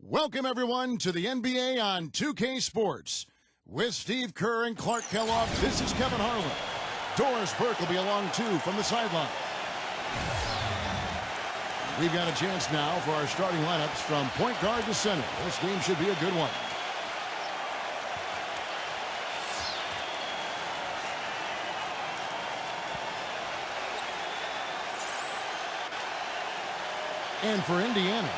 Welcome, everyone, to the NBA on 2K Sports. With Steve Kerr and Clark Kellogg, this is Kevin Harlan. Doris Burke will be along, too, from the sideline. We've got a chance now for our starting lineups from point guard to center. This game should be a good one. And for Indiana,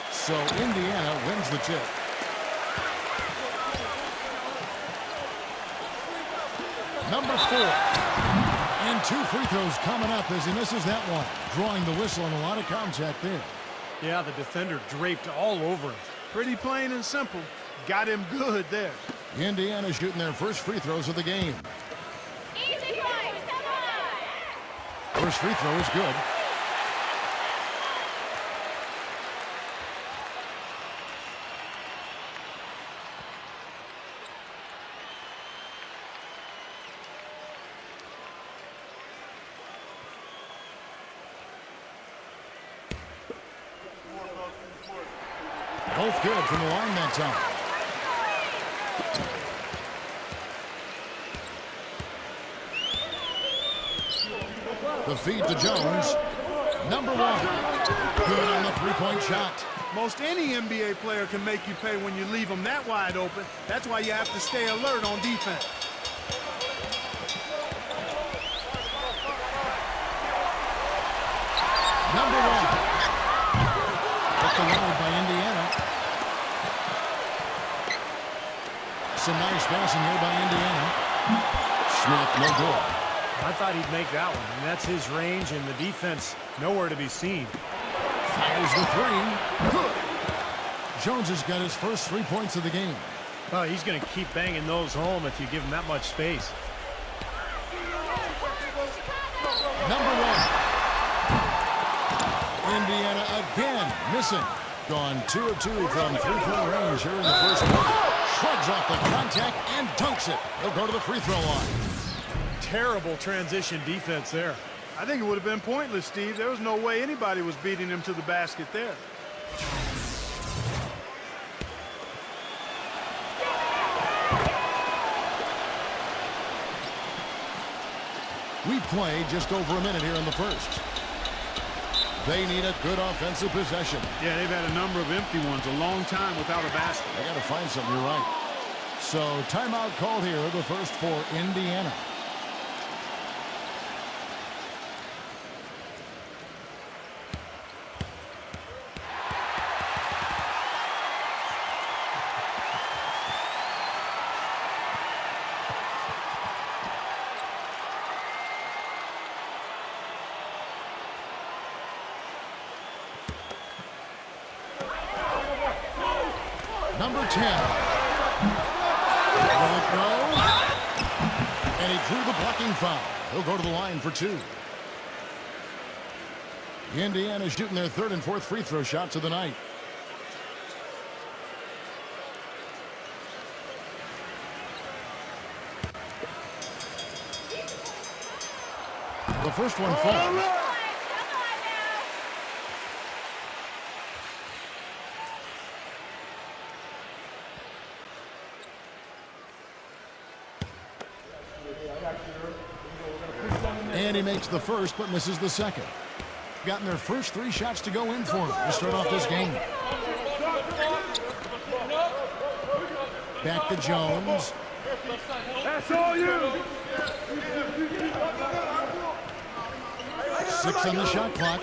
so Indiana wins the tip. Number 4. And 2 free throws coming up as he misses that one. Drawing the whistle and a lot of contact there. Yeah, the defender draped all over him. Pretty plain and simple. Got him good there. Indiana shooting their first free throws of the game. First free throw is good. Both good from the line that time. The feed to Jones. Number 1. Good on the three-point shot. Most any NBA player can make you pay when you leave them that wide open. That's why you have to stay alert on defense. Number 1. Hit the line by Indiana. Some nice passing here by Indiana. Smith, no good. I thought he'd make that one. And that's his range, and the defense nowhere to be seen. Fires the 3. Good. Jones has got his first 3 points of the game. Oh, he's going to keep banging those home if you give him that much space. Number 1. Indiana again missing. Gone 2 of 2 from three-point range here in the first quarter. Shrugs off the contact and dunks it. He'll go to the free throw line. Terrible transition defense there. I think it would have been pointless, Steve. There was no way anybody was beating him to the basket there. We play just over a minute here in the first. They need a good offensive possession. Yeah, they've had a number of empty ones, a long time without a basket. They got to find something, you're right. So, timeout called here, the first for Indiana. Number 10. Will it go? And he drew the blocking foul. He'll go to the line for 2. Indiana shooting their 3rd and 4th free throw shots of the night. The first one falls. And he makes the first, but misses the second. Gotten their first 3 shots to go in for him to start off this game. Back to Jones. That's all you. 6 on the shot clock.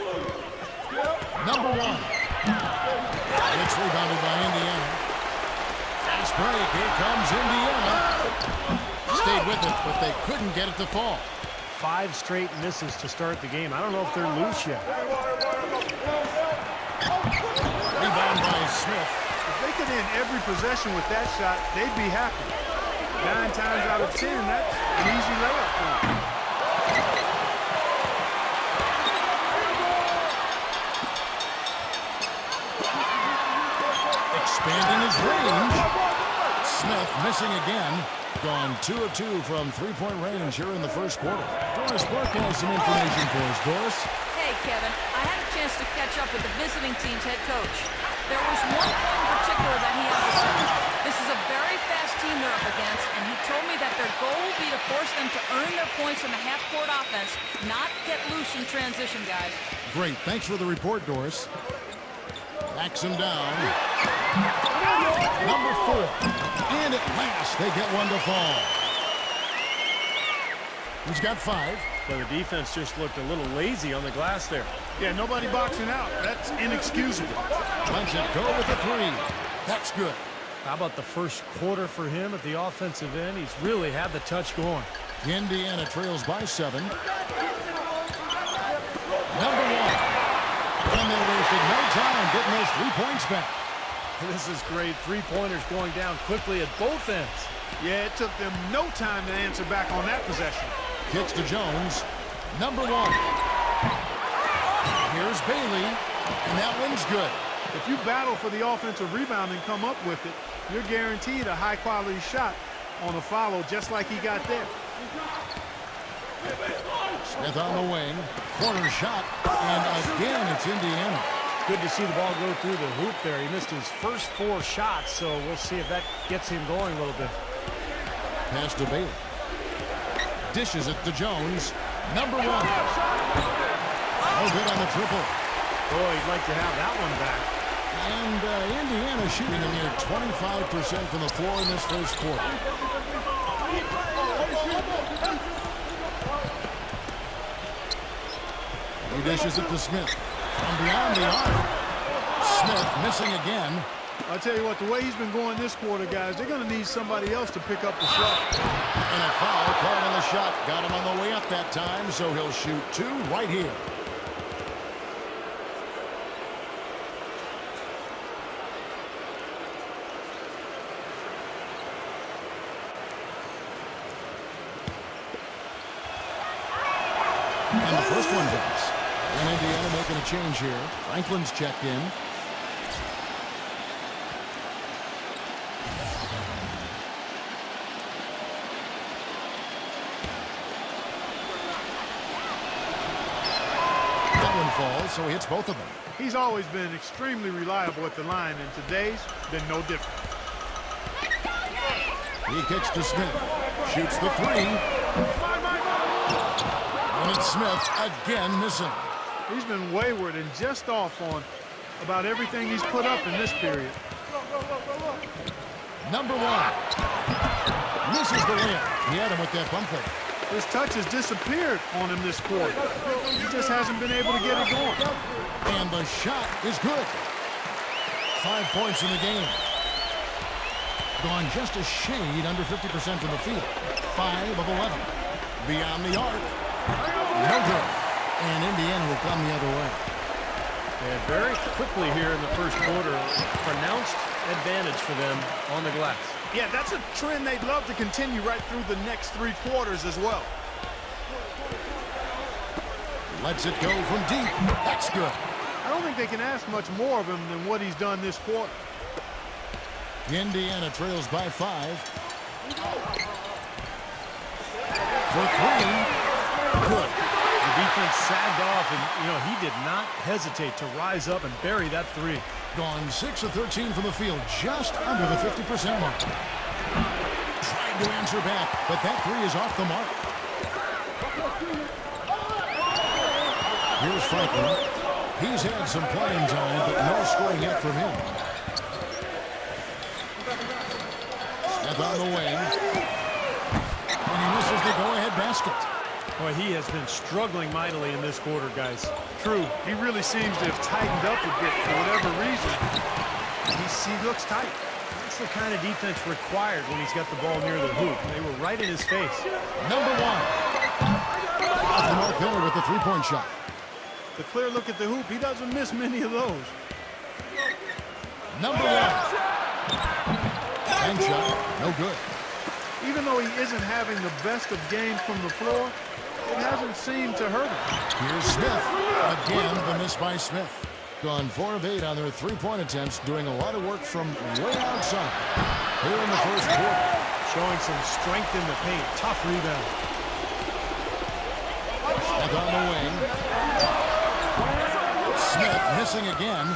Number 1. It's rebounded by Indiana. Fast Fast break. Here comes Indiana. Stayed with it, but they couldn't get it to fall. 5 straight misses to start the game. I don't know if they're loose yet. Rebound by Smith. If they could end every possession with that shot, they'd be happy. 9 times out of 10, that's an easy layup for them. Expanding his range. Smith missing again. Gone 2 of 2 from three-point range here in the first quarter. Doris Burke has some information for us. Doris? Hey, Kevin. I had a chance to catch up with the visiting team's head coach. There was one point in particular that he emphasized. This is a very fast team they're up against, and he told me that their goal will be to force them to earn their points in the half-court offense, not get loose in transition, guys. Great. Thanks for the report, Doris. Backs him down. Number 4. And at last, they get one to fall. He's got 5. But the defense just looked a little lazy on the glass there. Yeah, nobody boxing out. That's inexcusable. Lets it go with the 3. That's good. How about the first quarter for him at the offensive end? He's really had the touch going. Indiana trails by 7. Number 1. And they wasted no time getting those 3 points back. This is great. 3-pointers going down quickly at both ends. Yeah, it took them no time to answer back on that possession. Kicks to Jones. Number 1. Here's Bailey. And that one's good. If you battle for the offensive rebound and come up with it, you're guaranteed a high-quality shot on a follow just like he got there. Smith on the wing. Corner shot. And again, it's Indiana. Good to see the ball go through the hoop there. He missed his first 4 shots, so we'll see if that gets him going a little bit. Pass to Bailey. Dishes it to Jones. Number 1. Oh, good on the triple. Boy, he'd like to have that one back. And Indiana shooting a near 25% from the floor in this first quarter. He dishes it to Smith. From beyond the arc. Smith missing again. I'll tell you what, the way he's been going this quarter, guys, they're going to need somebody else to pick up the shot. And a foul called on the shot. Got him on the way up that time, so he'll shoot 2 right here. And the first one hits. And Indiana making a change here. Franklin's checked in. That one falls, so he hits both of them. He's always been extremely reliable at the line, and today's been no different. He kicks to Smith. Shoots the 3. And it's Smith again missing. He's been wayward and just off on about everything he's put up in this period. Number 1. Misses the layup. He had him with that bump fake. His touch has disappeared on him this quarter. He just hasn't been able to get it going. And the shot is good. 5 points in the game. Gone just a shade under 50% from the field. 5 of 11. Beyond the arc. No good. And Indiana will come the other way. And very quickly here in the first quarter, pronounced advantage for them on the glass. Yeah, that's a trend they'd love to continue right through the next 3 quarters as well. Lets it go from deep. That's good. I don't think they can ask much more of him than what he's done this quarter. Indiana trails by 5. For 3. Good. The defense sagged off, and, he did not hesitate to rise up and bury that 3. Gone 6 of 13 from the field, just under the 50% mark. Trying to answer back, but that 3 is off the mark. Here's Franklin. He's had some playing time, but no scoring yet from him. Step on the wing. And he misses the go-ahead basket. Boy, he has been struggling mightily in this quarter, guys. True. He really seems to have tightened up a bit for whatever reason. He looks tight. That's the kind of defense required when he's got the ball near the hoop. They were right in his face. Number one. Off the mark there with the three-point shot. The clear look at the hoop, he doesn't miss many of those. Number one. Bank shot, no good. Even though he isn't having the best of games from the floor, it hasn't seemed to hurt him. Here's Smith. Again, the miss by Smith. Gone 4 of 8 on their three-point attempts, doing a lot of work from way outside. Here in the first quarter. Showing some strength in the paint. Tough rebound. Smith on the wing. Smith missing again.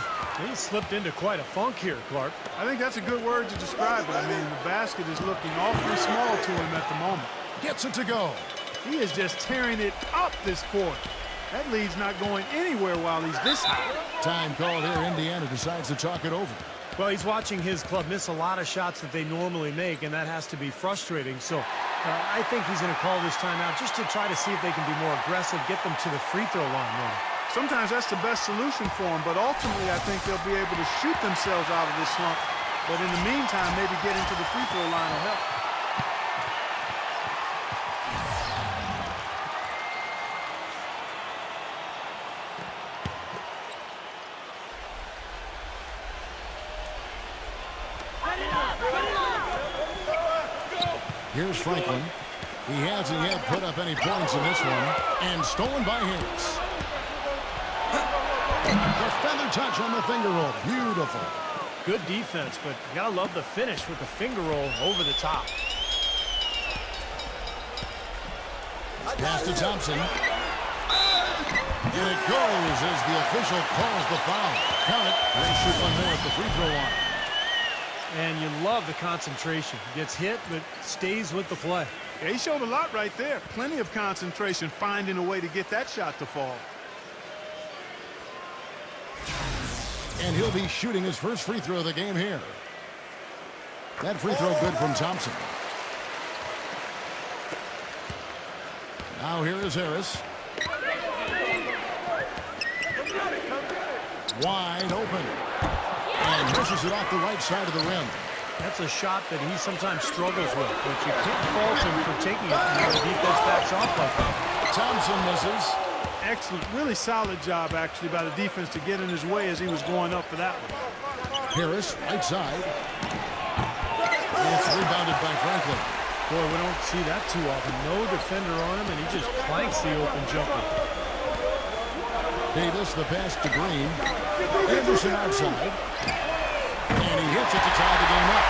He slipped into quite a funk here, Clark. I think that's a good word to describe it. I mean, the basket is looking awfully small to him at the moment. Gets it to go. He is just tearing it up this quarter. That lead's not going anywhere while he's this high. Time called here. Indiana decides to talk it over. Well, he's watching his club miss a lot of shots that they normally make, and that has to be frustrating. So I think he's going to call this timeout just to try to see if they can be more aggressive, get them to the free throw line now. Sometimes that's the best solution for them, but ultimately I think they'll be able to shoot themselves out of this slump. But in the meantime, maybe getting to the free throw line will help. Here's Franklin. He hasn't yet put up any points in this one. And stolen by Harris. The feather touch on the finger roll. Beautiful. Good defense, but you gotta love the finish with the finger roll over the top. Pass to Thompson. And it goes as the official calls the foul. Count it. They shoot one more at the free throw line. And you love the concentration. Gets hit, but stays with the play. Yeah, he showed a lot right there. Plenty of concentration, finding a way to get that shot to fall. And he'll be shooting his first free throw of the game here. That free throw good from Thompson. Now here is Harris. Wide open. And pushes it off the right side of the rim. That's a shot that he sometimes struggles with, but you can't fault him for taking it when the defense backs off like that. Thompson misses. Excellent, really solid job actually by the defense to get in his way as he was going up for that one. Harris, right side. It's rebounded by Franklin. Boy, we don't see that too often. No defender on him, and he just planks the open jumper. Davis, the pass to Green. Anderson outside. And he hits it to tie the game up.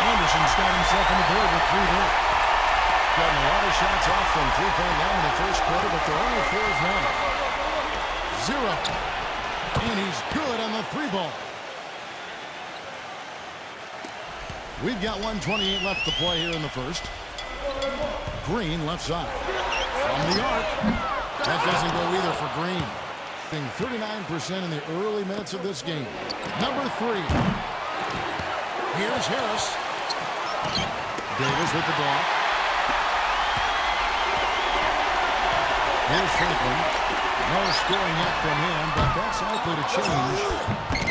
Anderson's got himself on the board with 3 more. Gotten a lot of shots off from three-point line in the first quarter, but they're only 4 of 9. 0. And he's good on the 3-ball. We've got 1:28 left to play here in the first. Green left side. From the arc. That doesn't go either for Green. 39% in the early minutes of this game. Number 3. Here's Harris. Davis with the block. Here's Franklin. No scoring yet from him, but that's likely to change.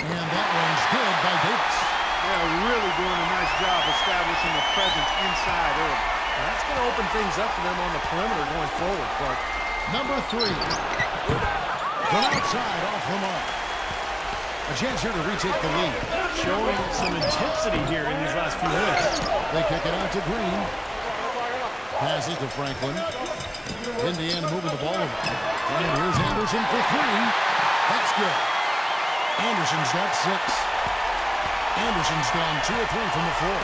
And that one's good by Davis. They're really doing a nice job establishing a presence inside early. That's going to open things up for them on the perimeter going forward, Clark. Number 3. From outside, off the mark. A chance here to retake the lead. Showing some intensity here in these last few minutes. They kick it out to Green. Passes to Franklin. Indiana moving the ball over. And here's Anderson for 3. That's good. Anderson's got 6. Anderson's gone 2 of 3 from the floor.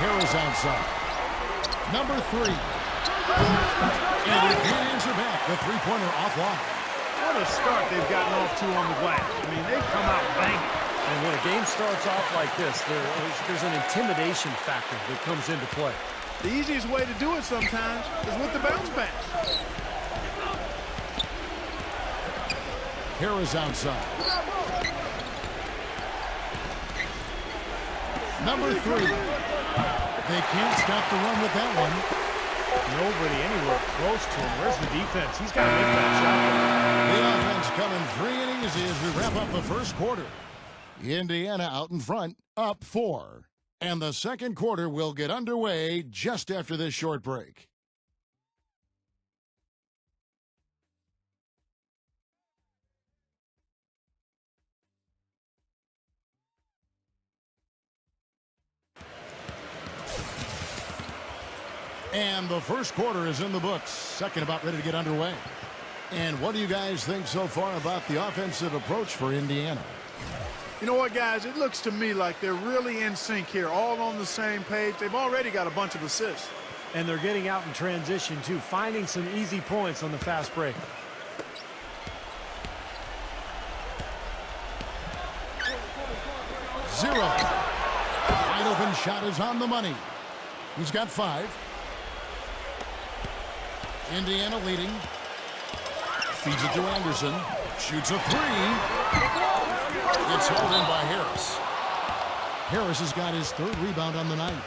Harris outside. Number 3. And he can't answer back. The three-pointer offline. What a start they've gotten off to on the glass. I mean, they've come out banging. And when a game starts off like this, there's an intimidation factor that comes into play. The easiest way to do it sometimes is with the bounce pass. Harris outside. Number 3. They can't stop the run with that one. Nobody anywhere close to him. Where's the defense? He's got to make that shot. The offense coming free and easy as we wrap up the first quarter. Indiana out in front, up 4. And the second quarter will get underway just after this short break. And the first quarter is in the books. Second about ready to get underway. And what do you guys think so far about the offensive approach for Indiana? You know what, guys? It looks to me like they're really in sync here, all on the same page. They've already got a bunch of assists. And they're getting out in transition, too, finding some easy points on the fast break. Zero. Wide open shot is on the money. He's got 5. Indiana leading. Feeds it to Anderson. Shoots a 3. It's held in by Harris. Harris has got his 3rd rebound on the night.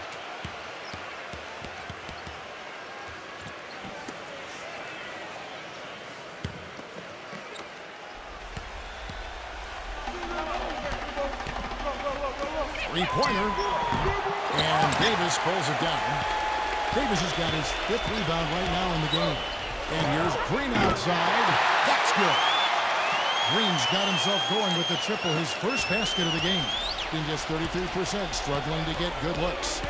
Three-pointer. And Davis pulls it down. Davis has got his 5th rebound right now in the game. And here's Green outside. That's good. Green's got himself going with the triple, his first basket of the game. In just 33%, struggling to get good looks.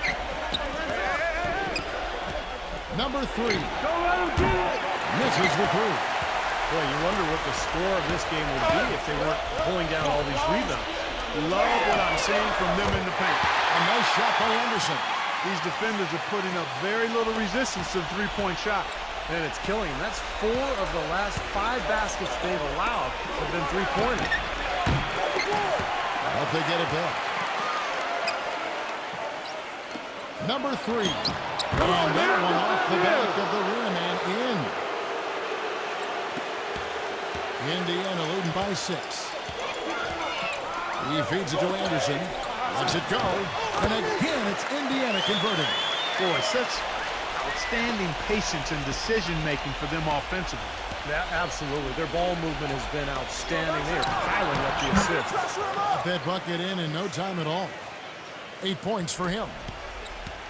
Number 3. Misses the 3. Boy, you wonder what the score of this game would be if they weren't pulling down all these rebounds. Love what I'm seeing from them in the paint. A nice shot by Anderson. These defenders are putting up very little resistance to the three-point shot. And it's killing them. That's 4 of the last 5 baskets they've allowed have been three-pointers. Hope they get it back. Number 3. And that one off the back of the rim and in. Indiana leading by 6. He feeds it to Anderson. Lets it go. And again, it's Indiana converting. Boy, such outstanding patience and decision-making for them offensively. Yeah, absolutely. Their ball movement has been outstanding. They are piling up the assists. Got that bucket in no time at all. 8 points for him.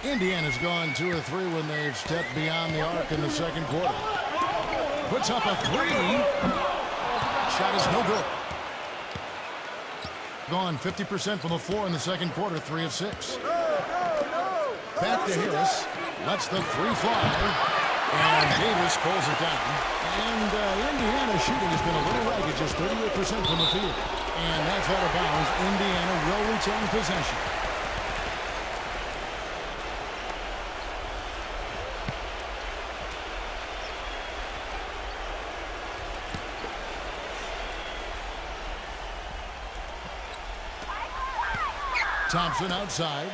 Indiana's gone 2 of 3 when they've stepped beyond the arc in the second quarter. Puts up a 3. Shot is no good. Gone 50% from the floor in the second quarter, 3 of 6. Back to Harris. Lets the 3 fly. And Davis pulls it down. And Indiana's shooting has been a little ragged, just 38% from the field. And that's out of bounds. Indiana will retain possession. Thompson outside.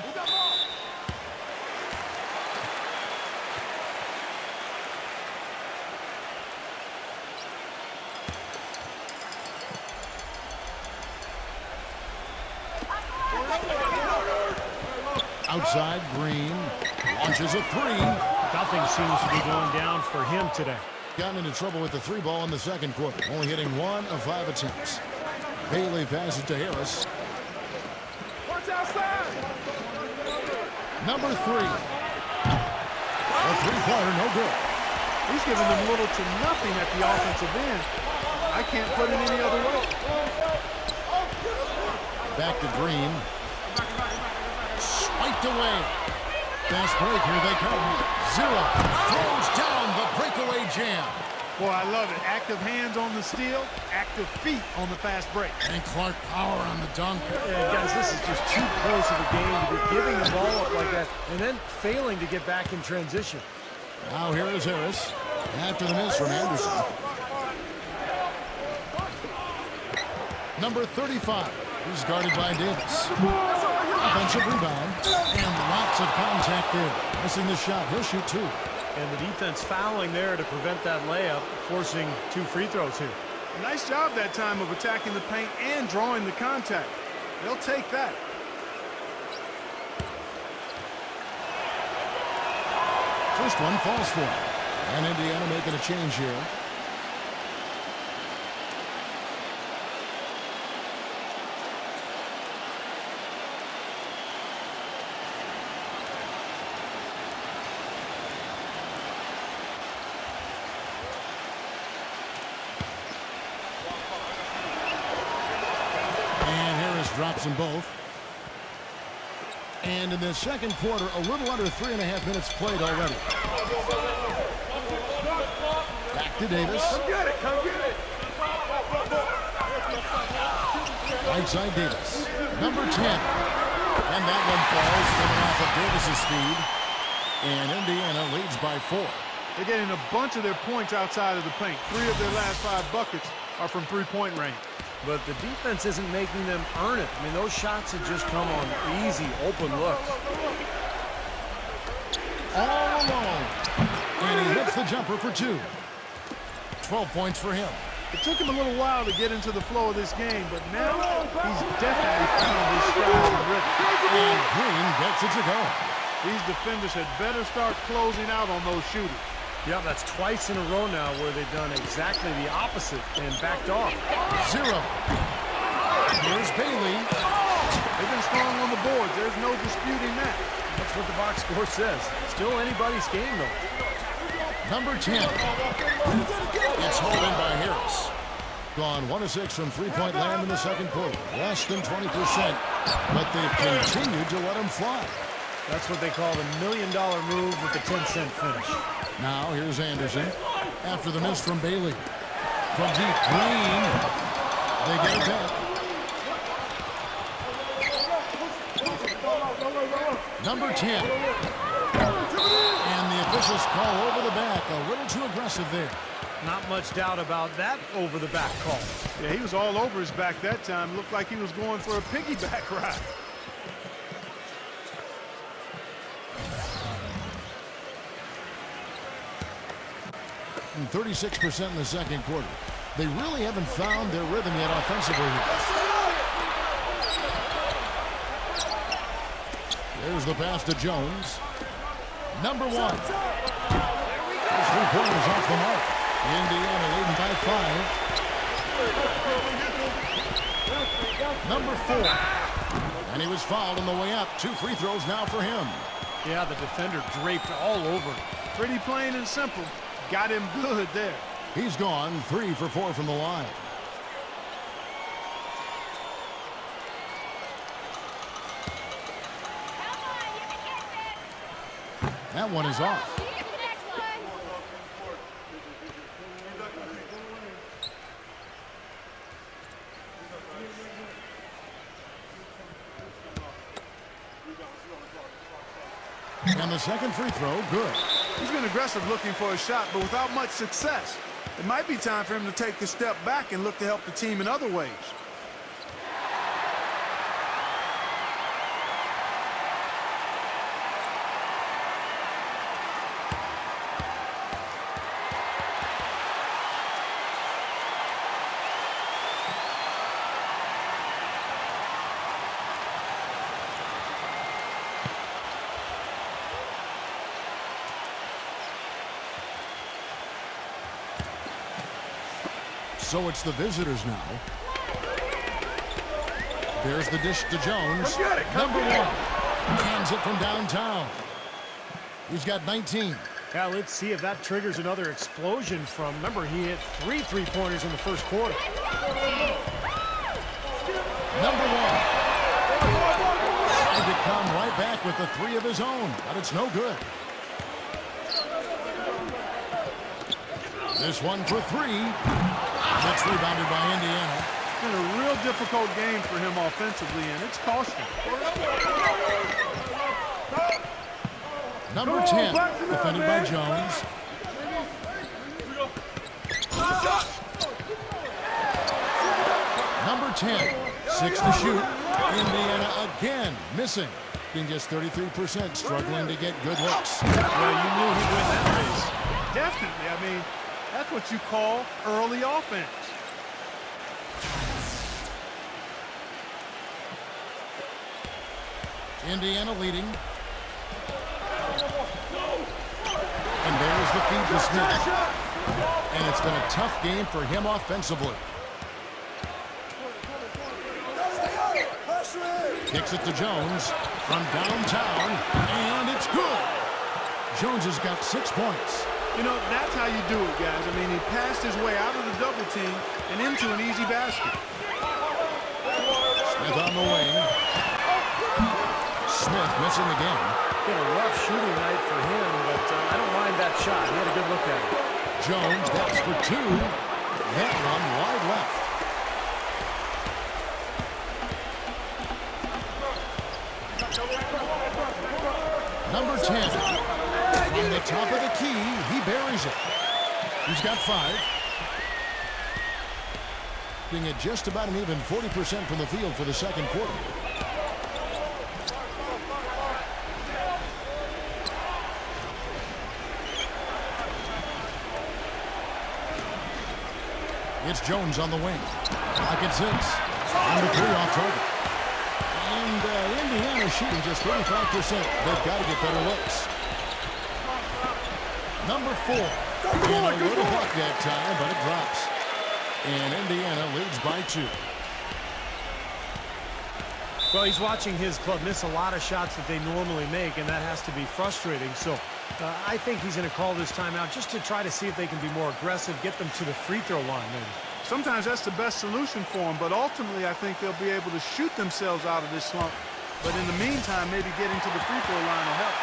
Outside, Green launches a 3. Nothing seems to be going down for him today. Gotten into trouble with the 3 ball in the second quarter, only hitting 1 of 5 attempts. Bailey passes to Harris. Number 3. A 3-pointer, no good. He's giving them little to nothing at the offensive end. I can't put it any other way. Back to Green. Swiped away. Fast break, here they come. 0. Throws down the breakaway jam. Boy, I love it. Active hands on the steal, active feet on the fast break. And Clark power on the dunk. And guys, this is just too close of a game to be giving the ball up like that and then failing to get back in transition. Now here is Harris after the miss from Anderson. Number 35. He's guarded by Davis. Offensive rebound. And lots of contact there. Missing the shot. He'll shoot 2. And the defense fouling there to prevent that layup, forcing 2 free throws here. Nice job that time of attacking the paint and drawing the contact. They'll take that. First one falls for him. And Indiana making a change here. drops them both. And in the second quarter, a little under 3.5 minutes played already. Back to Davis. Come get it, come get it. Right side Davis. Number 10. And that one falls coming off of Davis's speed. And Indiana leads by 4. They're getting a bunch of their points outside of the paint. 3 of their last 5 buckets are from three-point range. But the defense isn't making them earn it. I mean, those shots have just come on easy, open looks. All alone. And he hits the jumper for 2. 12 points for him. It took him a little while to get into the flow of this game, but now he's definitely found his stride and rhythm. And Green gets it to go. These defenders had better start closing out on those shooters. Yeah, that's twice in a row now where they've done exactly the opposite and backed off. 0. Here's Bailey. They've been strong on the boards. There's no disputing that. That's what the box score says. Still anybody's game, though. Number 10. It's hauled in by Harris. Gone 1 of 6 from three-point land in the second quarter. Less than 20%. But they've continued to let him fly. That's what they call the $1 million move with the 10-cent finish. Now here's Anderson. After the miss from Bailey. From deep, Green. They get it back. Number 10. And the officials call over the back. A little too aggressive there. Not much doubt about that over-the-back call. Yeah, he was all over his back that time. Looked like he was going for a piggyback ride. 36% in the second quarter. They really haven't found their rhythm yet offensively. There's the pass to Jones. Number 1. Those 3 pointers off the mark. Indiana leading by 5. Number 4. And he was fouled on the way up. 2 free throws now for him. Yeah, the defender draped all over him. Pretty plain and simple. Got him good there. He's gone 3 for 4 from the line. That one is off. And the second free throw, good. He's been aggressive looking for a shot, but without much success. It might be time for him to take a step back and look to help the team in other ways. So it's the visitors now. There's the dish to Jones. Number 1. Hands it from downtown. He's got 19. Yeah, let's see if that triggers another explosion from. Remember, he hit 3 3-pointers in the first quarter. Number 1. Tried to come right back with the 3 of his own, but it's no good. This one for 3. That's rebounded by Indiana. It's been a real difficult game for him offensively, and it's costing. Number 10, defended by Jones. Number 10, 6 to shoot. Indiana again missing. Being just 33%, struggling to get good looks. Well, you knew he'd win that race. Definitely. I mean, that's what you call early offense. Indiana leading. And there's the feed to Smith. And it's been a tough game for him offensively. Kicks it to Jones from downtown, and it's good. Jones has got 6 points. You know, that's how you do it, guys. I mean, he passed his way out of the double team and into an easy basket. Smith on the wing. Smith missing the game. Been a rough shooting night for him, but I don't mind that shot. He had a good look at it. Jones, that's for two. That one wide left. Number 10. From the top of the key, he buries it. He's got 5. Being at just about an even 40% from the field for the second quarter. It's Jones on the wing. Pocket 6. Number 3 off target. And Indiana shooting just 35%. They've got to get better looks. Number 4. And a little block that time, but it drops. And Indiana leads by 2. Well, he's watching his club miss a lot of shots that they normally make, and that has to be frustrating. So I think he's going to call this timeout just to try to see if they can be more aggressive, get them to the free throw line. Maybe. Sometimes that's the best solution for them, but ultimately I think they'll be able to shoot themselves out of this slump. But in the meantime, maybe getting to the free throw line will help.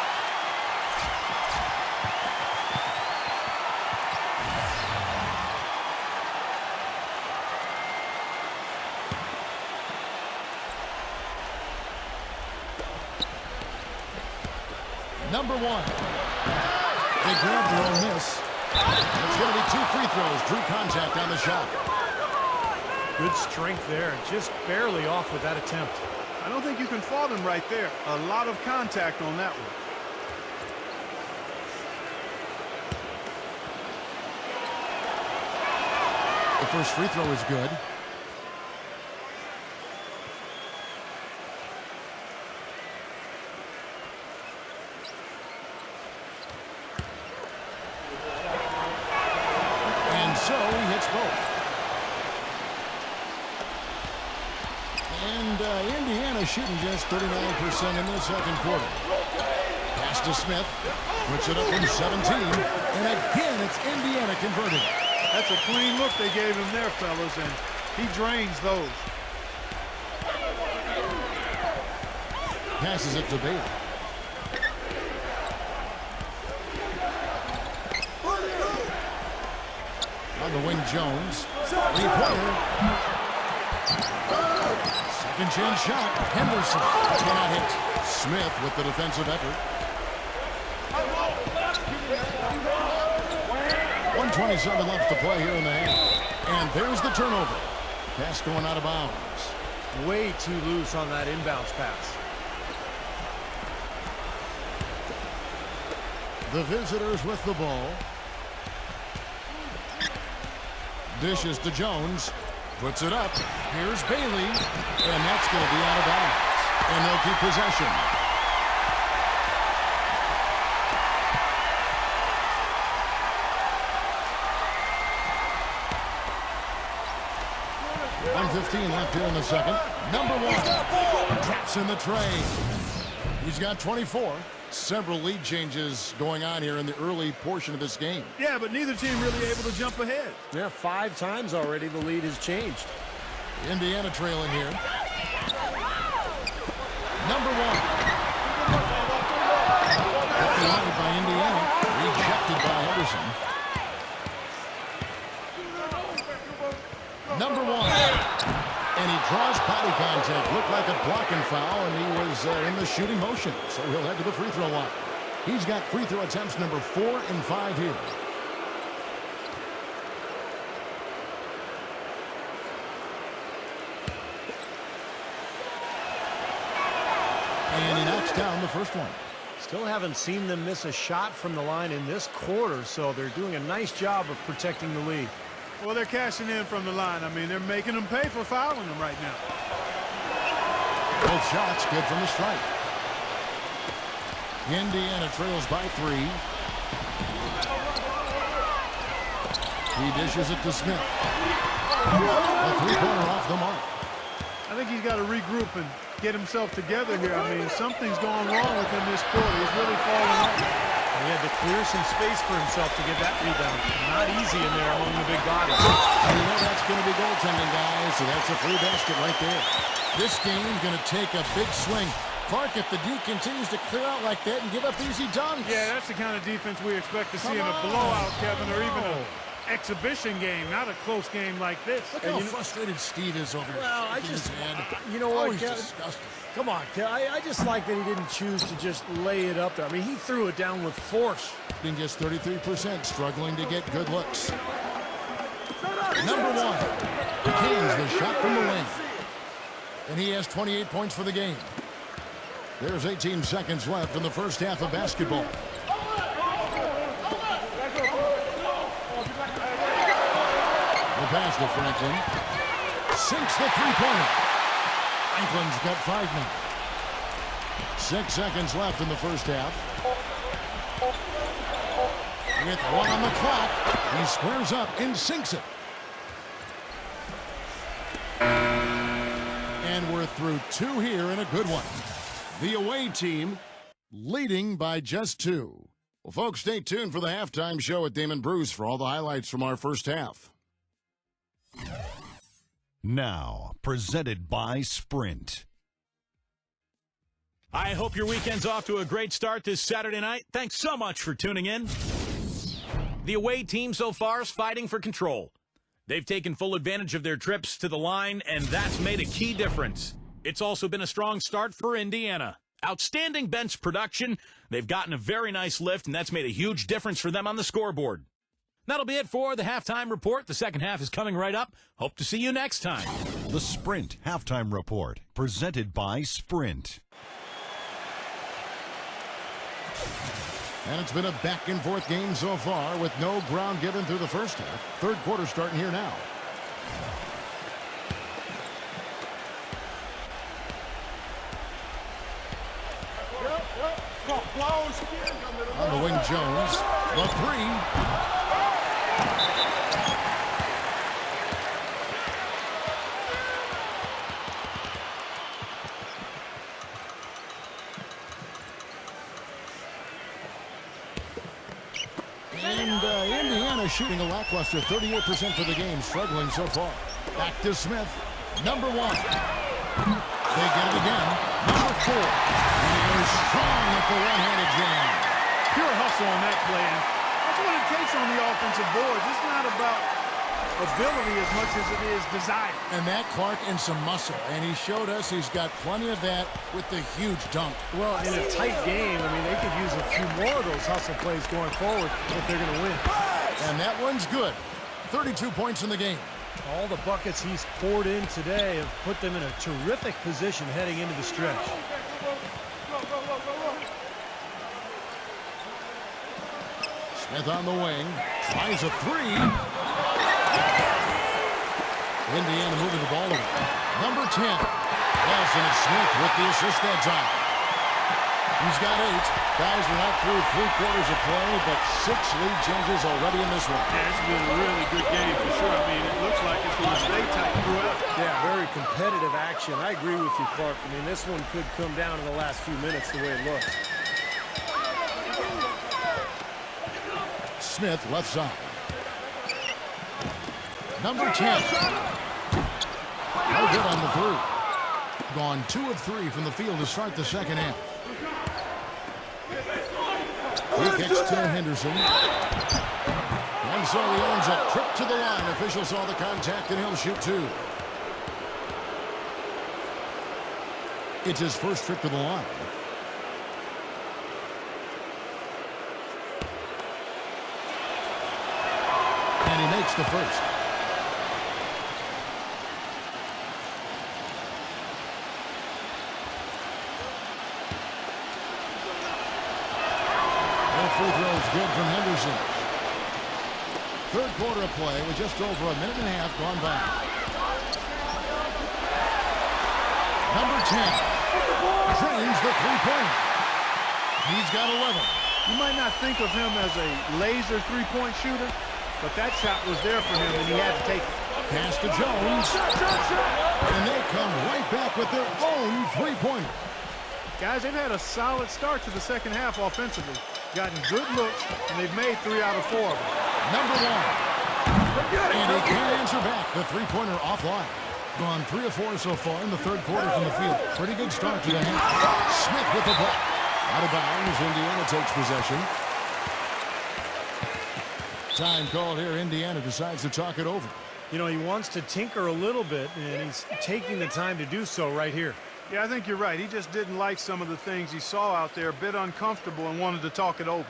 Number 1. They grabbed their own miss. It's going to be 2 free throws. Drew contact on the shot. Good strength there. Just barely off with that attempt. I don't think you can fault him right there. A lot of contact on that one. The first free throw is good. So he hits both. And Indiana shooting just 39% in the second quarter. Pass to Smith. Puts it up from 17. And again, it's Indiana converting. That's a clean look they gave him there, fellas, and he drains those. Passes it to Bailey. On the wing, Jones. Three-pointer. Second chance shot. Henderson cannot hit. Smith with the defensive effort. 1:27 left to play here in the half. And there's the turnover. Pass going out of bounds. Way too loose on that inbounds pass. The visitors with the ball. Dishes to Jones. Puts it up. Here's Bailey. And that's going to be out of bounds. And they'll keep possession. .1:15 left here in the second. Number 1. Drops in the tray. He's got 24. Several lead changes going on here in the early portion of this game. Yeah, but neither team really able to jump ahead. Yeah, 5 times already the lead has changed. Indiana trailing here. Number 1. Denied by Indiana. Rejected by Henderson. Number 1. And he draws body contact. Looked like a blocking foul, and he was in the shooting motion. So he'll head to the free throw line. He's got free throw attempts number 4 and 5 here. And he knocks down the first one. Still haven't seen them miss a shot from the line in this quarter, so they're doing a nice job of protecting the lead. Well, they're cashing in from the line. I mean, they're making them pay for fouling them right now. Both shots good from the stripe. Indiana trails by 3. He dishes it to Smith. A three-pointer off the mark. I think he's got to regroup and get himself together here. I mean, something's going wrong with him this quarter. He's really falling off. He had to clear some space for himself to get that rebound. Not easy in there among the big bodies. You know that's going to be goaltending, guys, so that's a free basket right there. This game's going to take a big swing. Clark, if the D continues to clear out like that and give up easy dunks. Yeah, that's the kind of defense we expect to see in a blowout, Kevin, or even an exhibition game, not a close game like this. Look how frustrated Steve is over here. Well, you know what, he's Kevin? disgusted. Come on, Kevin. I just like that he didn't choose to just lay it up there. I mean, he threw it down with force. Being just 33%, struggling to get good looks. Number one, Kings the shot from the wing. And he has 28 points for the game. There's 18 seconds left in the first half of basketball. The pass to Franklin. Sinks the three-pointer. Franklin's got 5 now. 6 seconds left in the first half. With 1 on the clock, he squares up and sinks it. And we're through 2 here in a good one. The away team leading by just 2. Well, folks, stay tuned for the halftime show at Damon Bruce for all the highlights from our first half. Now, presented by Sprint. I hope your weekend's off to a great start this Saturday night. Thanks so much for tuning in. The away team so far is fighting for control. They've taken full advantage of their trips to the line, and that's made a key difference. It's also been a strong start for Indiana. Outstanding bench production. They've gotten a very nice lift, and that's made a huge difference for them on the scoreboard. That'll be it for the halftime report. The second half is coming right up. Hope to see you next time. The Sprint Halftime Report, presented by Sprint. And it's been a back-and-forth game so far with no ground given through the first half. Third quarter starting here now. On the wing, Jones. The three. And Indiana shooting a lackluster 38% for the game, struggling so far. Back to Smith, number 1. They get it again, number 4. They're strong at the one-handed jam. Pure hustle on that play. And that's what it takes on the offensive boards. It's not about ability as much as it is desire. And that Clark and some muscle. And he showed us he's got plenty of that with the huge dunk. Well, in a tight game, I mean, they could use a few more of those hustle plays going forward if they're going to win. And that one's good. 32 points in the game. All the buckets he's poured in today have put them in a terrific position heading into the stretch. Smith on the wing. Tries a 3. Indiana moving the ball away. Number 10. Yes, and it's Smith with the assist that time. He's got 8. Guys, we're not through 3 quarters of play, but 6 lead changes already in this one. Yeah, it's been a really good game for sure. I mean, it looks like it's going to stay tight throughout. Yeah, very competitive action. I agree with you, Clark. I mean, this one could come down to the last few minutes the way it looks. Smith left side. Number 10. No good on the 3. Gone 2 of 3 from the field to start the second half. He kicks to Henderson. And so he owns a trip to the line. Official saw the contact, and he'll shoot 2. It's his first trip to the line. And he makes the first. Free throws good from Henderson. Third quarter of play with just over a minute and a half gone by. Number 10 drains the three-pointer. He's got 11. You might not think of him as a laser three-point shooter, but that shot was there for him, and he had to take it. Pass to Jones. And they come right back with their own three-pointer. Guys, they've had a solid start to the second half offensively. gotten good looks, and they've made 3 out of 4 of them. Number one. And he can't answer back. The three-pointer offline. Gone 3 of 4 so far in the third quarter from the field. Pretty good start to the half. Smith with the ball. Out of bounds. Indiana takes possession. Time called here. Indiana decides to talk it over. You know, he wants to tinker a little bit, and he's taking the time to do so right here. Yeah, I think you're right. He just didn't like some of the things he saw out there, a bit uncomfortable, and wanted to talk it over.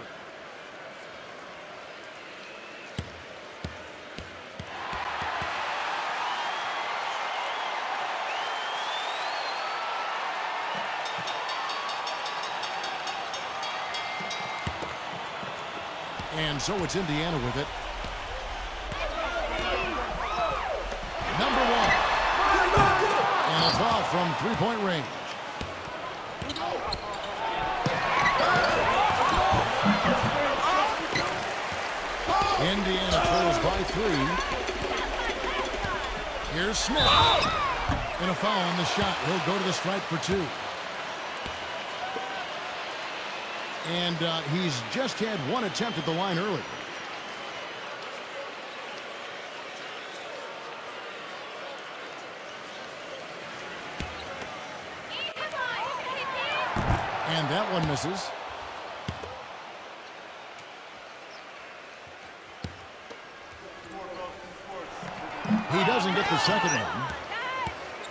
And so it's Indiana with it. Number one. And a foul from three-point range. Indiana trails by 3. Here's Smith. And a foul on the shot. He'll go to the stripe for 2. And he's just had 1 attempt at the line early. And that one misses. He doesn't get the second one.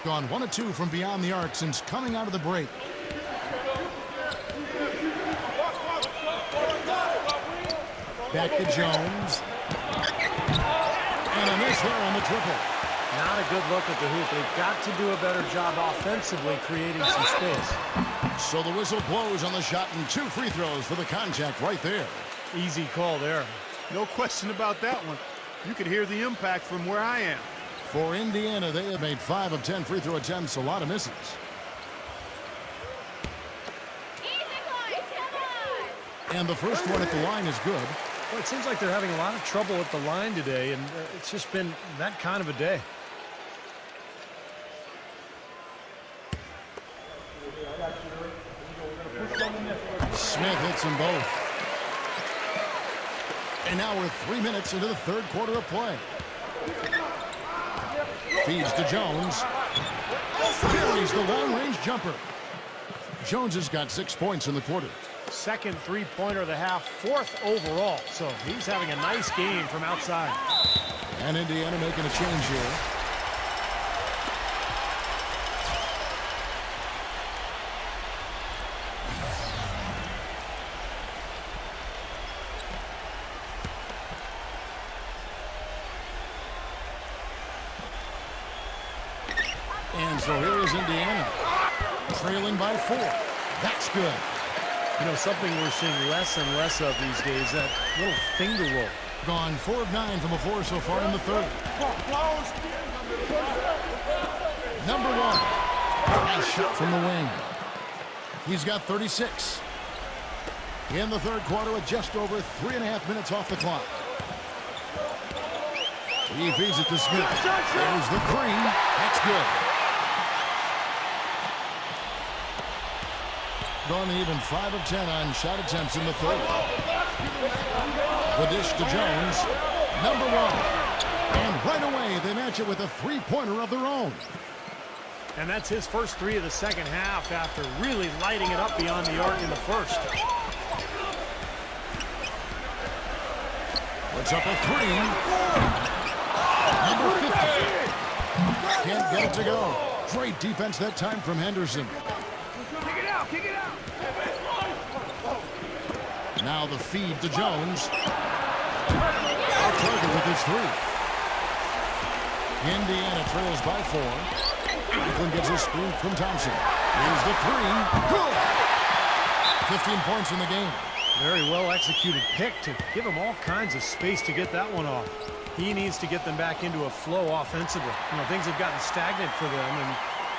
Gone 1 of 2 from beyond the arc since coming out of the break. Back to Jones. And a miss there on the triple. Not a good look at the hoop. They've got to do a better job offensively creating some space. So the whistle blows on the shot and 2 free throws for the contact right there. Easy call there. No question about that one. You could hear the impact from where I am. For Indiana, they have made 5 of 10 free throw attempts, a lot of misses. And the first one at the line is good. Well, it seems like they're having a lot of trouble at the line today, and it's just been that kind of a day. Smith hits them both. And now we're 3 minutes into the third quarter of play. Feeds to Jones. Carries the long-range jumper. Jones has got 6 points in the quarter. Second three-pointer of the half, 4th overall. So he's having a nice game from outside. And Indiana making a change here. And so here is Indiana, trailing by 4. That's good. You know, something we're seeing less and less of these days, that little finger roll. Gone 4 of 9 from the floor so far in the third. Number 1. Nice shot from the wing. He's got 36. In the third quarter with just over 3.5 minutes off the clock. He feeds it to Smith. There's the 3. That's good. Gone even 5 of 10 on shot attempts in the third. The dish to Jones. Number 1. And right away, they match it with a three-pointer of their own. And that's his first 3 of the second half after really lighting it up beyond the arc in the first. Puts up a 3. Number 50. Can't get it to go. Great defense that time from Henderson. Kick it out. Now the feed to Jones. Off target with his 3. Indiana trails by 4. Franklin gets a screen from Thompson. Here's the 3. Good. 15 points in the game. Very well executed pick to give him all kinds of space to get that one off. He needs to get them back into a flow offensively. You know, things have gotten stagnant for them, and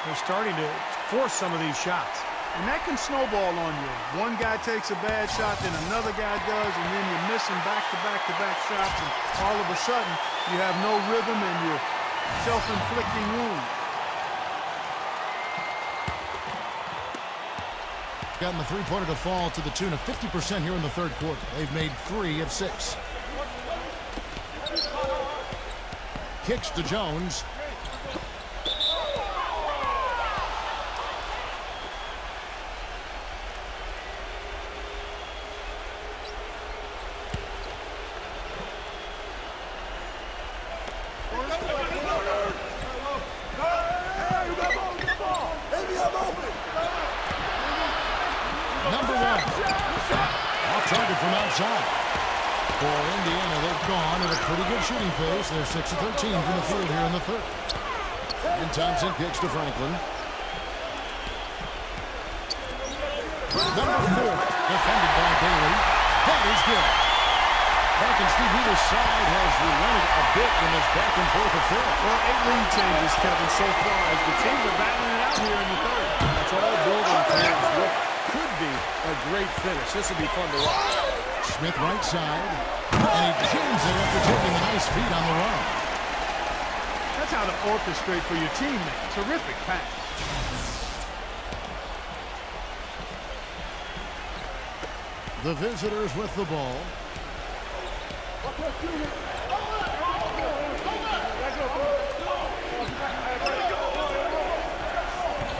they're starting to force some of these shots. And that can snowball on you. One guy takes a bad shot, then another guy does, and then you're missing back-to-back-to-back shots, and all of a sudden, you have no rhythm and you're self-inflicting wounds. Gotten the three-pointer to fall to the tune of 50% here in the third quarter. They've made 3 of 6. Kicks to Jones. Number 1. Off target from outside. For Indiana, they've gone at a pretty good shooting pace. They're 6 of 13 from the field here in the third. And Thompson kicks to Franklin. Number 4, defended by Bailey. That is good. Back and Steve Weaver's side has relented a bit in this back and forth affair. Well, 8 lead changes, Kevin, so far as the teams are battling it out here in the third. It's all building towards what could be a great finish. This will be fun to watch. Smith right side. And he jams it after taking a nice feed on the run. That's how to orchestrate for your teammate. Terrific pass. The visitors with the ball.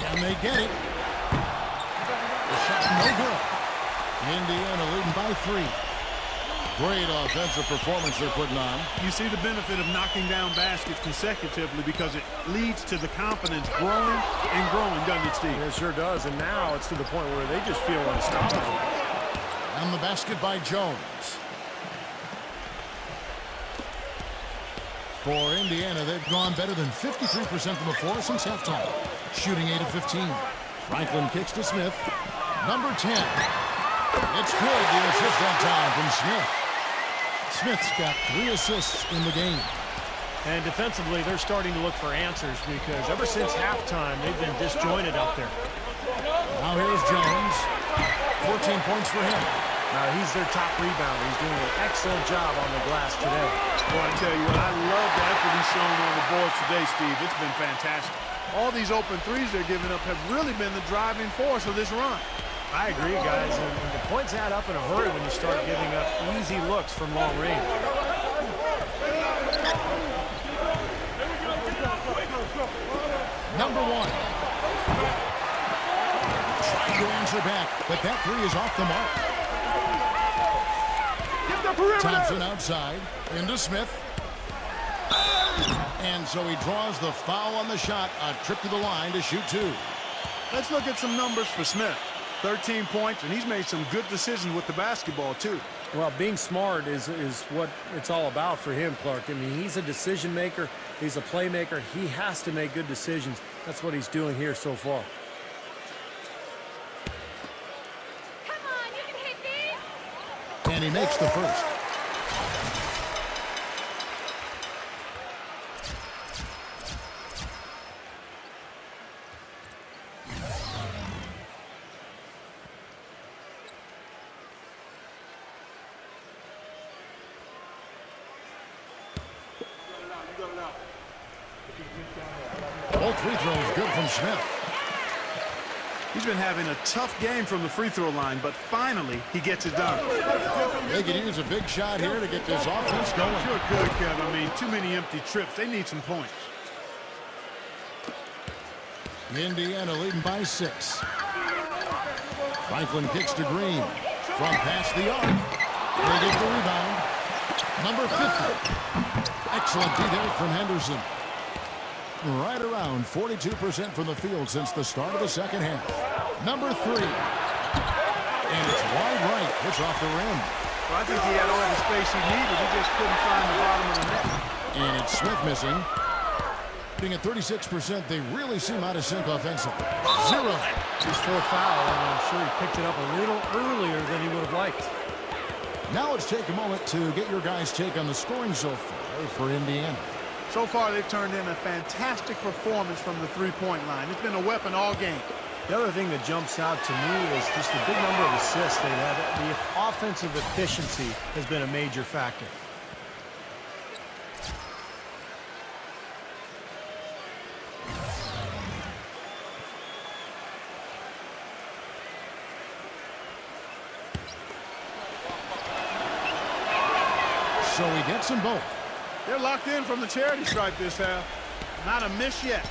And they get it. The shot no good. Indiana leading by 3. Great offensive performance they're putting on. You see the benefit of knocking down baskets consecutively because it leads to the confidence growing and growing, doesn't it, Steve? It sure does, and now it's to the point where they just feel unstoppable. And the basket by Jones. For Indiana, they've gone better than 53% from the floor since halftime. Shooting 8 of 15. Franklin kicks to Smith. Number 10. It's good, the assist that time from Smith. Smith's got 3 assists in the game. And defensively, they're starting to look for answers because ever since halftime, they've been disjointed out there. Now here's Jones. 14 points for him. He's their top rebounder. He's doing an excellent job on the glass today. Well, I tell you what, I love the effort he's shown on the board today, Steve. It's been fantastic. All these open threes they're giving up have really been the driving force of this run. I agree, guys. And the points add up in a hurry when you start giving up easy looks from long range. Number 1. Trying to answer back, but that 3 is off the mark. Thompson outside, into Smith. And so he draws the foul on the shot, a trip to the line to shoot 2. Let's look at some numbers for Smith. 13 points, and he's made some good decisions with the basketball, too. Well, being smart is what it's all about for him, Clark. I mean, he's a decision maker. He's a playmaker. He has to make good decisions. That's what he's doing here so far. Come on, you can hit these. And he makes the first. Both free throws good from Smith. He's been having a tough game from the free throw line, but finally he gets it done. They could use a big shot here to get this offense going. Sure could, Kev. I mean, too many empty trips. They need some points. Indiana leading by 6. Franklin kicks to Green. From past the arc. They get the rebound. Number 50. Excellent D there from Henderson. Right around 42% from the field since the start of the second half. Number 3. And it's wide right. Pitch off the rim. Well, I think he had all the space he needed. He just couldn't find the bottom of the net. And it's Smith missing. Being at 36%, they really seem out of sync offensively. 0. His 4th foul, and I'm sure he picked it up a little earlier than he would have liked. Now let's take a moment to get your guys' take on the scoring so far for Indiana. So far, they've turned in a fantastic performance from the three-point line. It's been a weapon all game. The other thing that jumps out to me is just the big number of assists they've had. The offensive efficiency has been a major factor. So he gets them both. They're locked in from the charity stripe this half. Not a miss yet.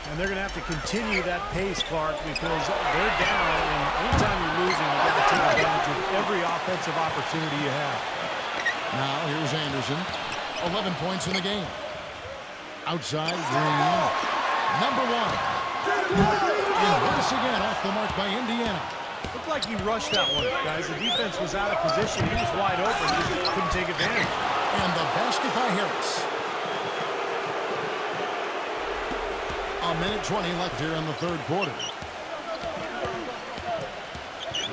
And they're going to have to continue that pace, Clark, because they're down, and anytime you're losing, you've got to take advantage of every offensive opportunity you have. Now here's Anderson. 11 points in the game. Outside, Green. Number 1. And once again off the mark by Indiana. Looked like he rushed that one, guys. The defense was out of position. He was wide open. He just couldn't take advantage. And the basket by Harris. A minute 20 left here in the third quarter.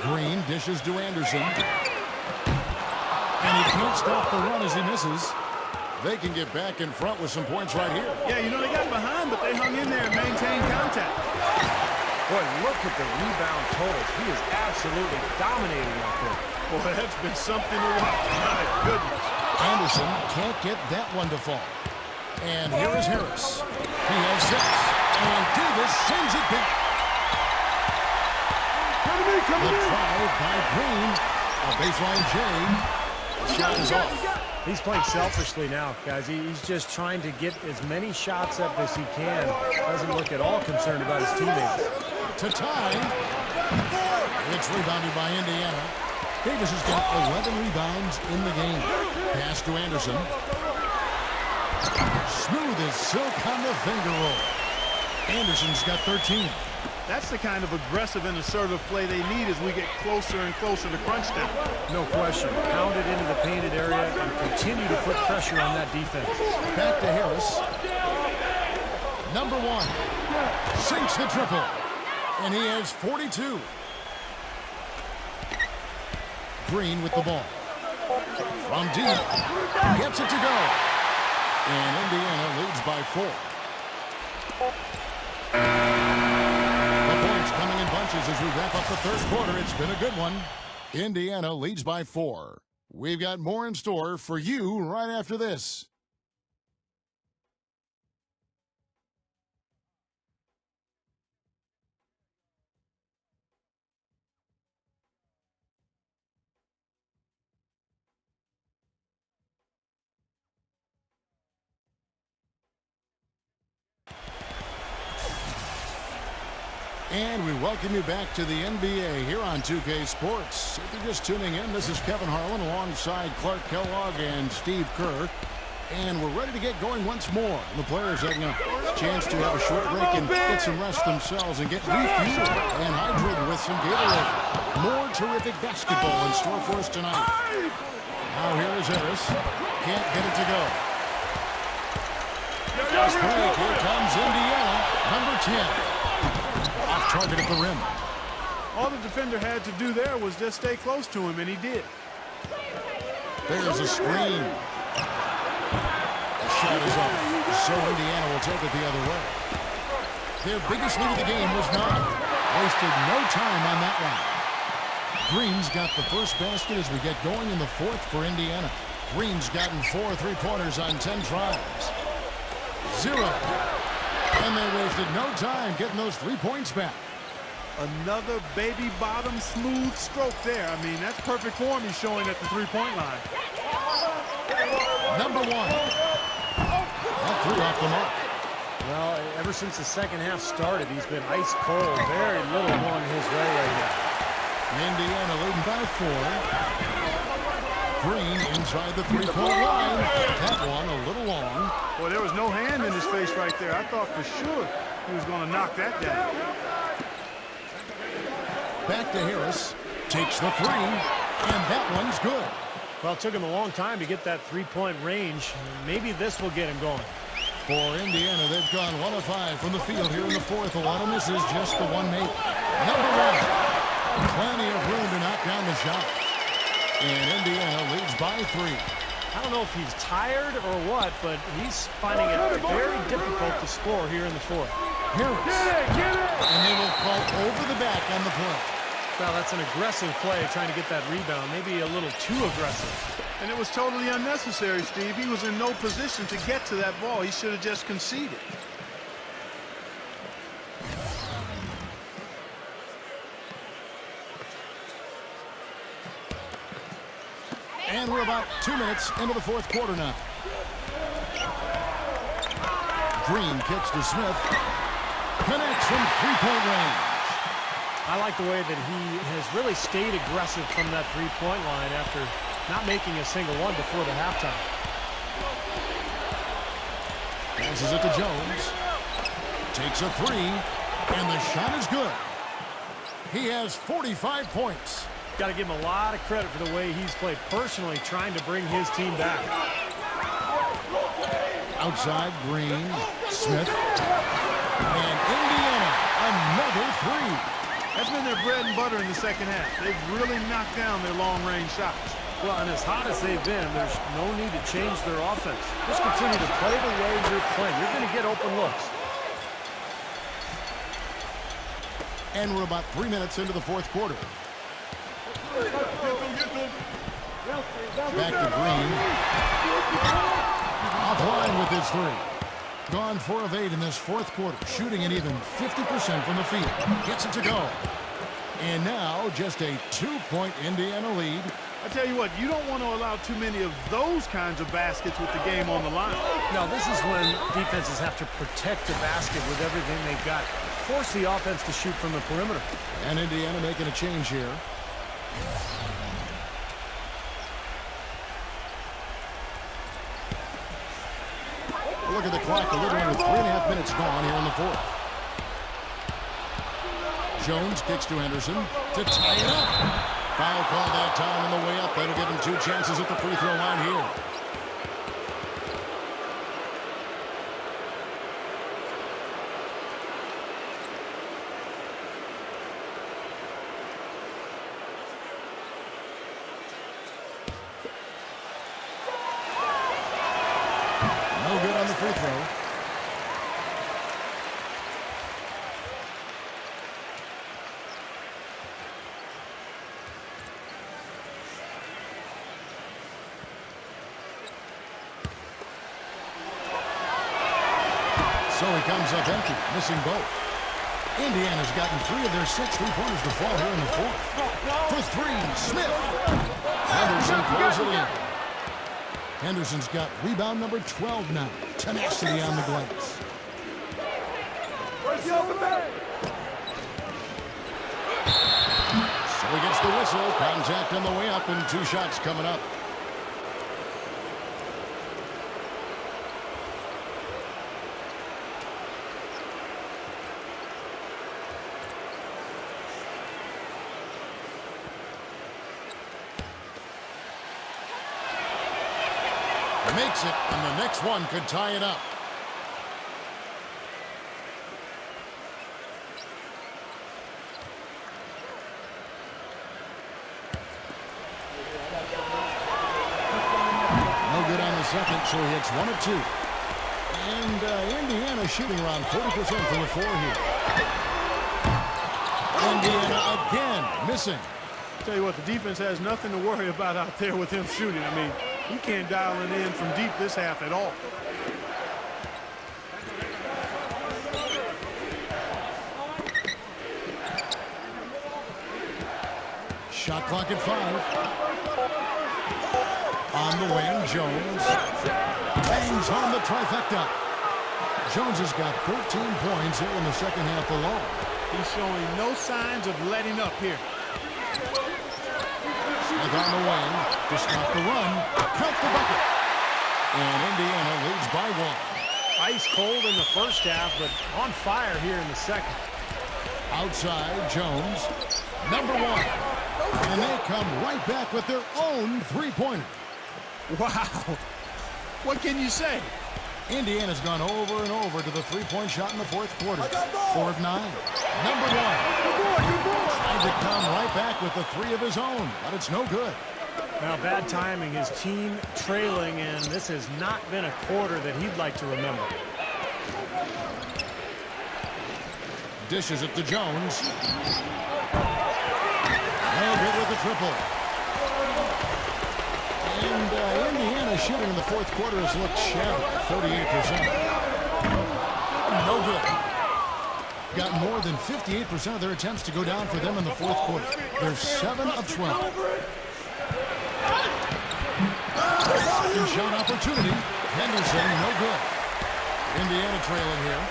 Green dishes to Anderson. And he can't stop the run as he misses. They can get back in front with some points right here. Yeah, you know, they got behind, but they hung in there and maintained contact. Boy, look at the rebound totals. He is absolutely dominating out there. Boy, that's been something to watch. My goodness. Anderson can't get that one to fall. And here is Harris. He has 6. And Davis sends it back. The try by Green. A baseline J. The shot is off. He's playing selfishly now, guys. He's just trying to get as many shots up as he can. Doesn't look at all concerned about his teammates. To tie. It's rebounded by Indiana. Davis has got 11 rebounds in the game. Pass to Anderson. Smooth as silk on the finger roll. Anderson's got 13. That's the kind of aggressive and assertive play they need as we get closer and closer to crunch time. No question. Pound it into the painted area and continue to put pressure on that defense. Back to Harris. Number 1. Sinks the triple. And he has 42. Green with the ball. From deep. Gets it to go. And Indiana leads by 4. The points coming in bunches as we wrap up the third quarter. It's been a good one. Indiana leads by 4. We've got more in store for you right after this. And we welcome you back to the NBA here on 2K Sports. If you're just tuning in, this is Kevin Harlan alongside Clark Kellogg and Steve Kerr. And we're ready to get going once more. The players having a chance to have a short break and get some rest themselves and get refueled and hydrated with some Gatorade. More terrific basketball in store for us tonight. Now here is Harris. Can't get it to go. Fast break. Here comes Indiana, number 10. Off target at the rim. All the defender had to do there was just stay close to him, and he did. There's a screen. The shot is off. So Indiana will take it the other way. Their biggest lead of the game was 9. Wasted no time on that one. Green's got the first basket as we get going in the fourth for Indiana. Green's gotten 4 3-pointers on 10 tries. 0. And they wasted no time getting those 3 points back. Another baby bottom smooth stroke there. I mean, that's perfect form he's showing at the three-point line. Number 1. That 3 off the mark. Well, ever since the second half started, he's been ice cold. Very little going his way right now. Indiana leading by 4. Green inside the 3-point line. That one a little long. Boy, there was no hand in his face right there. I thought for sure he was going to knock that down. Back to Harris. Takes the 3. And that one's good. Well, it took him a long time to get that 3-point range. Maybe this will get him going. For Indiana, they've gone 1 of 5 from the field here in the fourth. A lot of misses, just the one make. Number 1. Plenty of room to knock down the shot. And Indiana leads by 3. I don't know if he's tired or what, but he's finding it very difficult to score here in the fourth. Harris. Get it! And they will call over the back on the play. Well, that's an aggressive play, trying to get that rebound. Maybe a little too aggressive. And it was totally unnecessary, Steve. He was in no position to get to that ball. He should have just conceded. And And we're about 2 minutes into the fourth quarter now. Green kicks to Smith. Connects from three-point range. I like the way that he has really stayed aggressive from that three-point line after not making a single one before the halftime. Passes it to Jones. Takes a three, and the shot is good. He has 45 points. Got to give him a lot of credit for the way he's played personally, trying to bring his team back. Outside, Green, Smith, and Indiana, another three. That's been their bread and butter in the second half. They've really knocked down their long-range shots. Well, and as hot as they've been, there's no need to change their offense. Just continue to play the way you're playing. You're going to get open looks. And we're about 3 minutes into the fourth quarter. Back to Green. Offline with his three. Gone 4 of 8 in this fourth quarter, shooting an even 50% from the field. Gets it to go. And now just a 2-point Indiana lead. I tell you what, you don't want to allow too many of those kinds of baskets with the game on the line. Now, this is when defenses have to protect the basket with everything they've got. Force the offense to shoot from the perimeter. And Indiana making a change here. Look at the clock, a little under 3.5 minutes gone here in the fourth. Jones kicks to Henderson to tie it up. Foul call that time on the way up. That'll give him 2 chances at the free throw line here. No good on the free throw. So he comes up empty, missing both. Indiana's gotten 3 of their 6 3-pointers to fall here in the fourth. For 3, Smith. Henderson throws it in. Henderson's got rebound number 12 now. Tenacity on the glass. So he gets the whistle. Contact on the way up and 2 shots coming up. Makes it, and the next one could tie it up. No good on the second, so he hits 1 of 2. And Indiana shooting around 40% from the floor here. Indiana again missing. Tell you what, the defense has nothing to worry about out there with him shooting. I mean, he can't dial it in from deep this half at all. Shot clock at 5. On the wing, Jones. Bangs on the trifecta. Jones has got 13 points here in the second half alone. He's showing no signs of letting up here. Smith on the wing to stop the run. Count the bucket. And Indiana leads by 1. Ice cold in the first half, but on fire here in the second. Outside, Jones. Number 1. And they come right back with their own 3-pointer. Wow. What can you say? Indiana's gone over and over to the 3-point shot in the fourth quarter. 4 of 9. Number 1. Trying to come right back with the 3 of his own, but it's no good. Now, bad timing. His team trailing, and this has not been a quarter that he'd like to remember. Dishes it to Jones. No good with the triple. And Indiana shooting in the fourth quarter has looked shabby, 48%. No good. Got more than 58% of their attempts to go down for them in the fourth quarter. They're 7 of 12. Second shot opportunity. Henderson, no good. Indiana trailing here.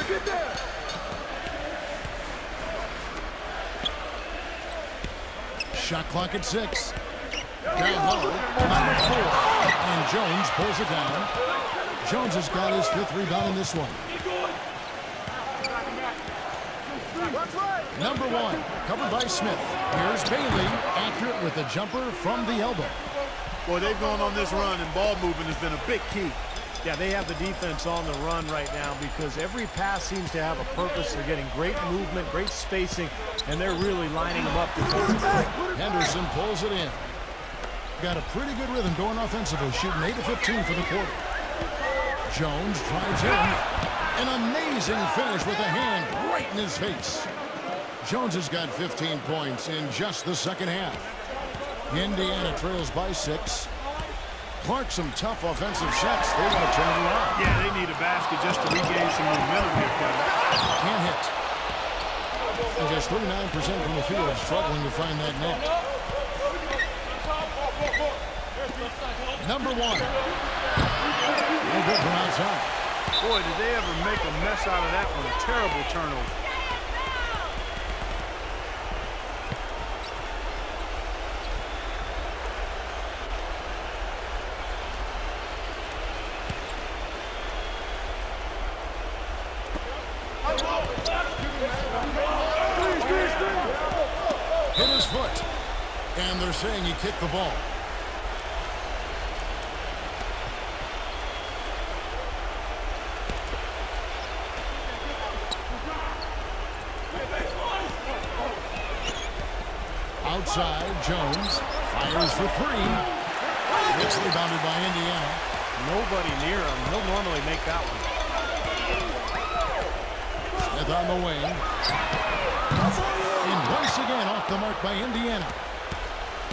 Get there. Shot clock at 6. Down low, number 4. And Jones pulls it down. Jones has got his 5th rebound in this one. Number 1, covered by Smith. Here's Bailey, accurate with the jumper from the elbow. Boy, they've gone on this run, and ball movement has been a big key. Yeah, they have the defense on the run right now because every pass seems to have a purpose. They're getting great movement, great spacing, and they're really lining them up defensively. Henderson pulls it in. Got a pretty good rhythm going offensively, shooting 8 of 15 for the quarter. Jones drives in. An amazing finish with a hand right in his face. Jones has got 15 points in just the second half. Indiana trails by 6. Clark, some tough offensive shots. They want to turn it around. Yeah, they need a basket just to regain some momentum here, Kevin. Can't hit. And just 39% from the field, struggling to find that net. Number 1. No good from outside. Boy, did they ever make a mess out of that one. A terrible turnover. Hit his foot. And they're saying he kicked the ball. Outside, Jones fires for 3. It's rebounded by Indiana. Nobody near him. He'll normally make that one. Smith on the wing. And once again off the mark by Indiana.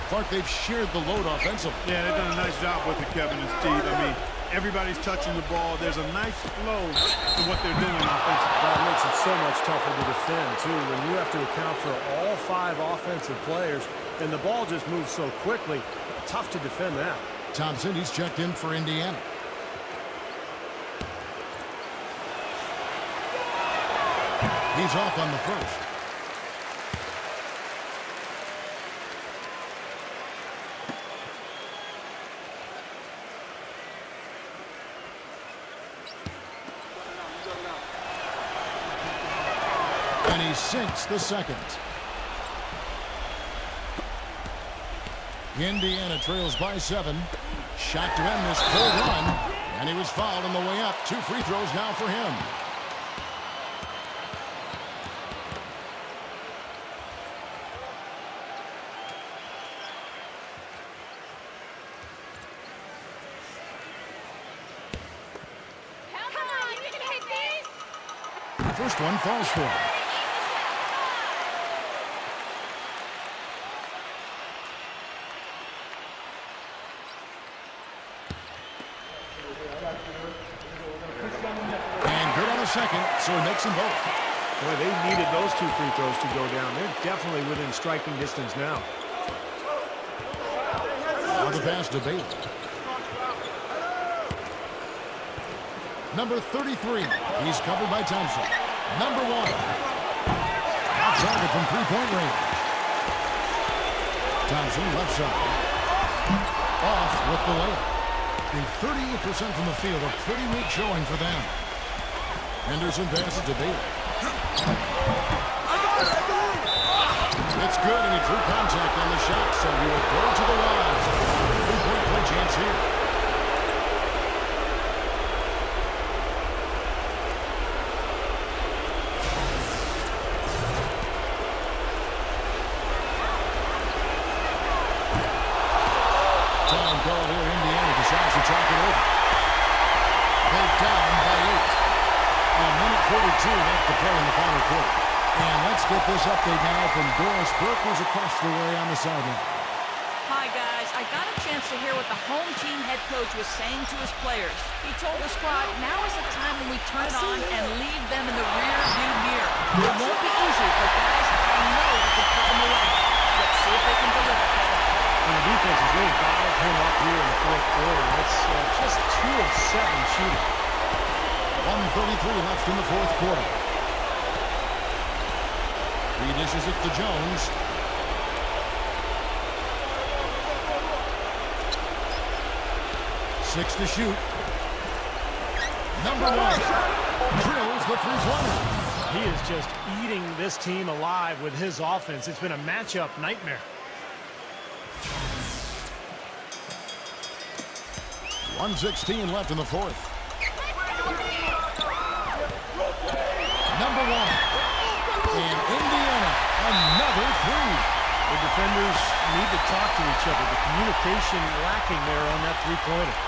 Clark, they've shared the load offensively. Yeah, they've done a nice job with it, Kevin and Steve. I mean, everybody's touching the ball. There's a nice flow to what they're doing offensively. That makes it so much tougher to defend, too, when you have to account for all 5 offensive players, and the ball just moves so quickly. Tough to defend that. Thompson, he's checked in for Indiana. He's off on the first. And he sinks the second. Indiana trails by 7. Shot to end this full run. And he was fouled on the way up. 2 free throws now for him. Come on, you can hit these. The first one falls for him. And good on the second, so he makes them both. Boy, they needed those 2 free throws to go down. They're definitely within striking distance now. Now the pass to Bailey. Number 33. He's covered by Thompson. Number 1. Off target from 3-point range. Thompson left side. Off with the layup. In 38% from the field, a pretty weak showing for them. Henderson passes to Bailey. It's good, and he drew contact on the shot, so he will go to the line. 3-point play chance here. Time call here. Indiana decides to talk it over. They're down by 8. A minute 42 left to play in the final quarter. And let's get this update now from Doris Burke, who's across the way on the sideline. Hi, guys. I got a chance to hear what the home team head coach was saying to his players. He told the squad, now is the time when we turn it on and leave them in the rear view mirror. It won't be easy, but guys, him up here in the fourth quarter. It's just 2 of 7 shooting. 1:33 left in the fourth quarter. He dishes it to Jones. Six to shoot. Number one. Drills the three-pointer. He is just eating this team alive with his offense. It's been a matchup nightmare. 1:16 left in the fourth. Number one. And Indiana, another three. The defenders need to talk to each other. The communication lacking there on that three-pointer.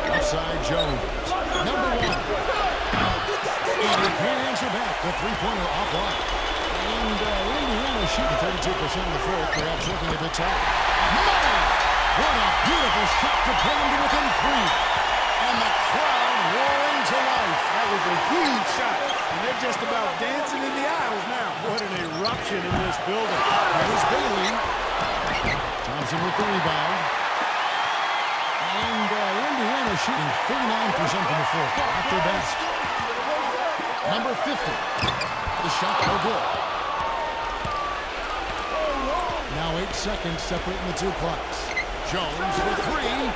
Offside Jones. Number one. And he can't answer back. The three-pointer offline. And Indiana shooting 32% in the fourth, perhaps looking a bit tight. Money! What a beautiful shot to pull him to within three. And the crowd roaring to life. That was a huge shot. And they're just about dancing in the aisles now. What an eruption in this building. There's Bailey. Thompson with the rebound. And Indiana shooting 39% from the fourth. At their best. Number 50. The shot no good. Now 8 seconds separating the two clocks. Jones for three.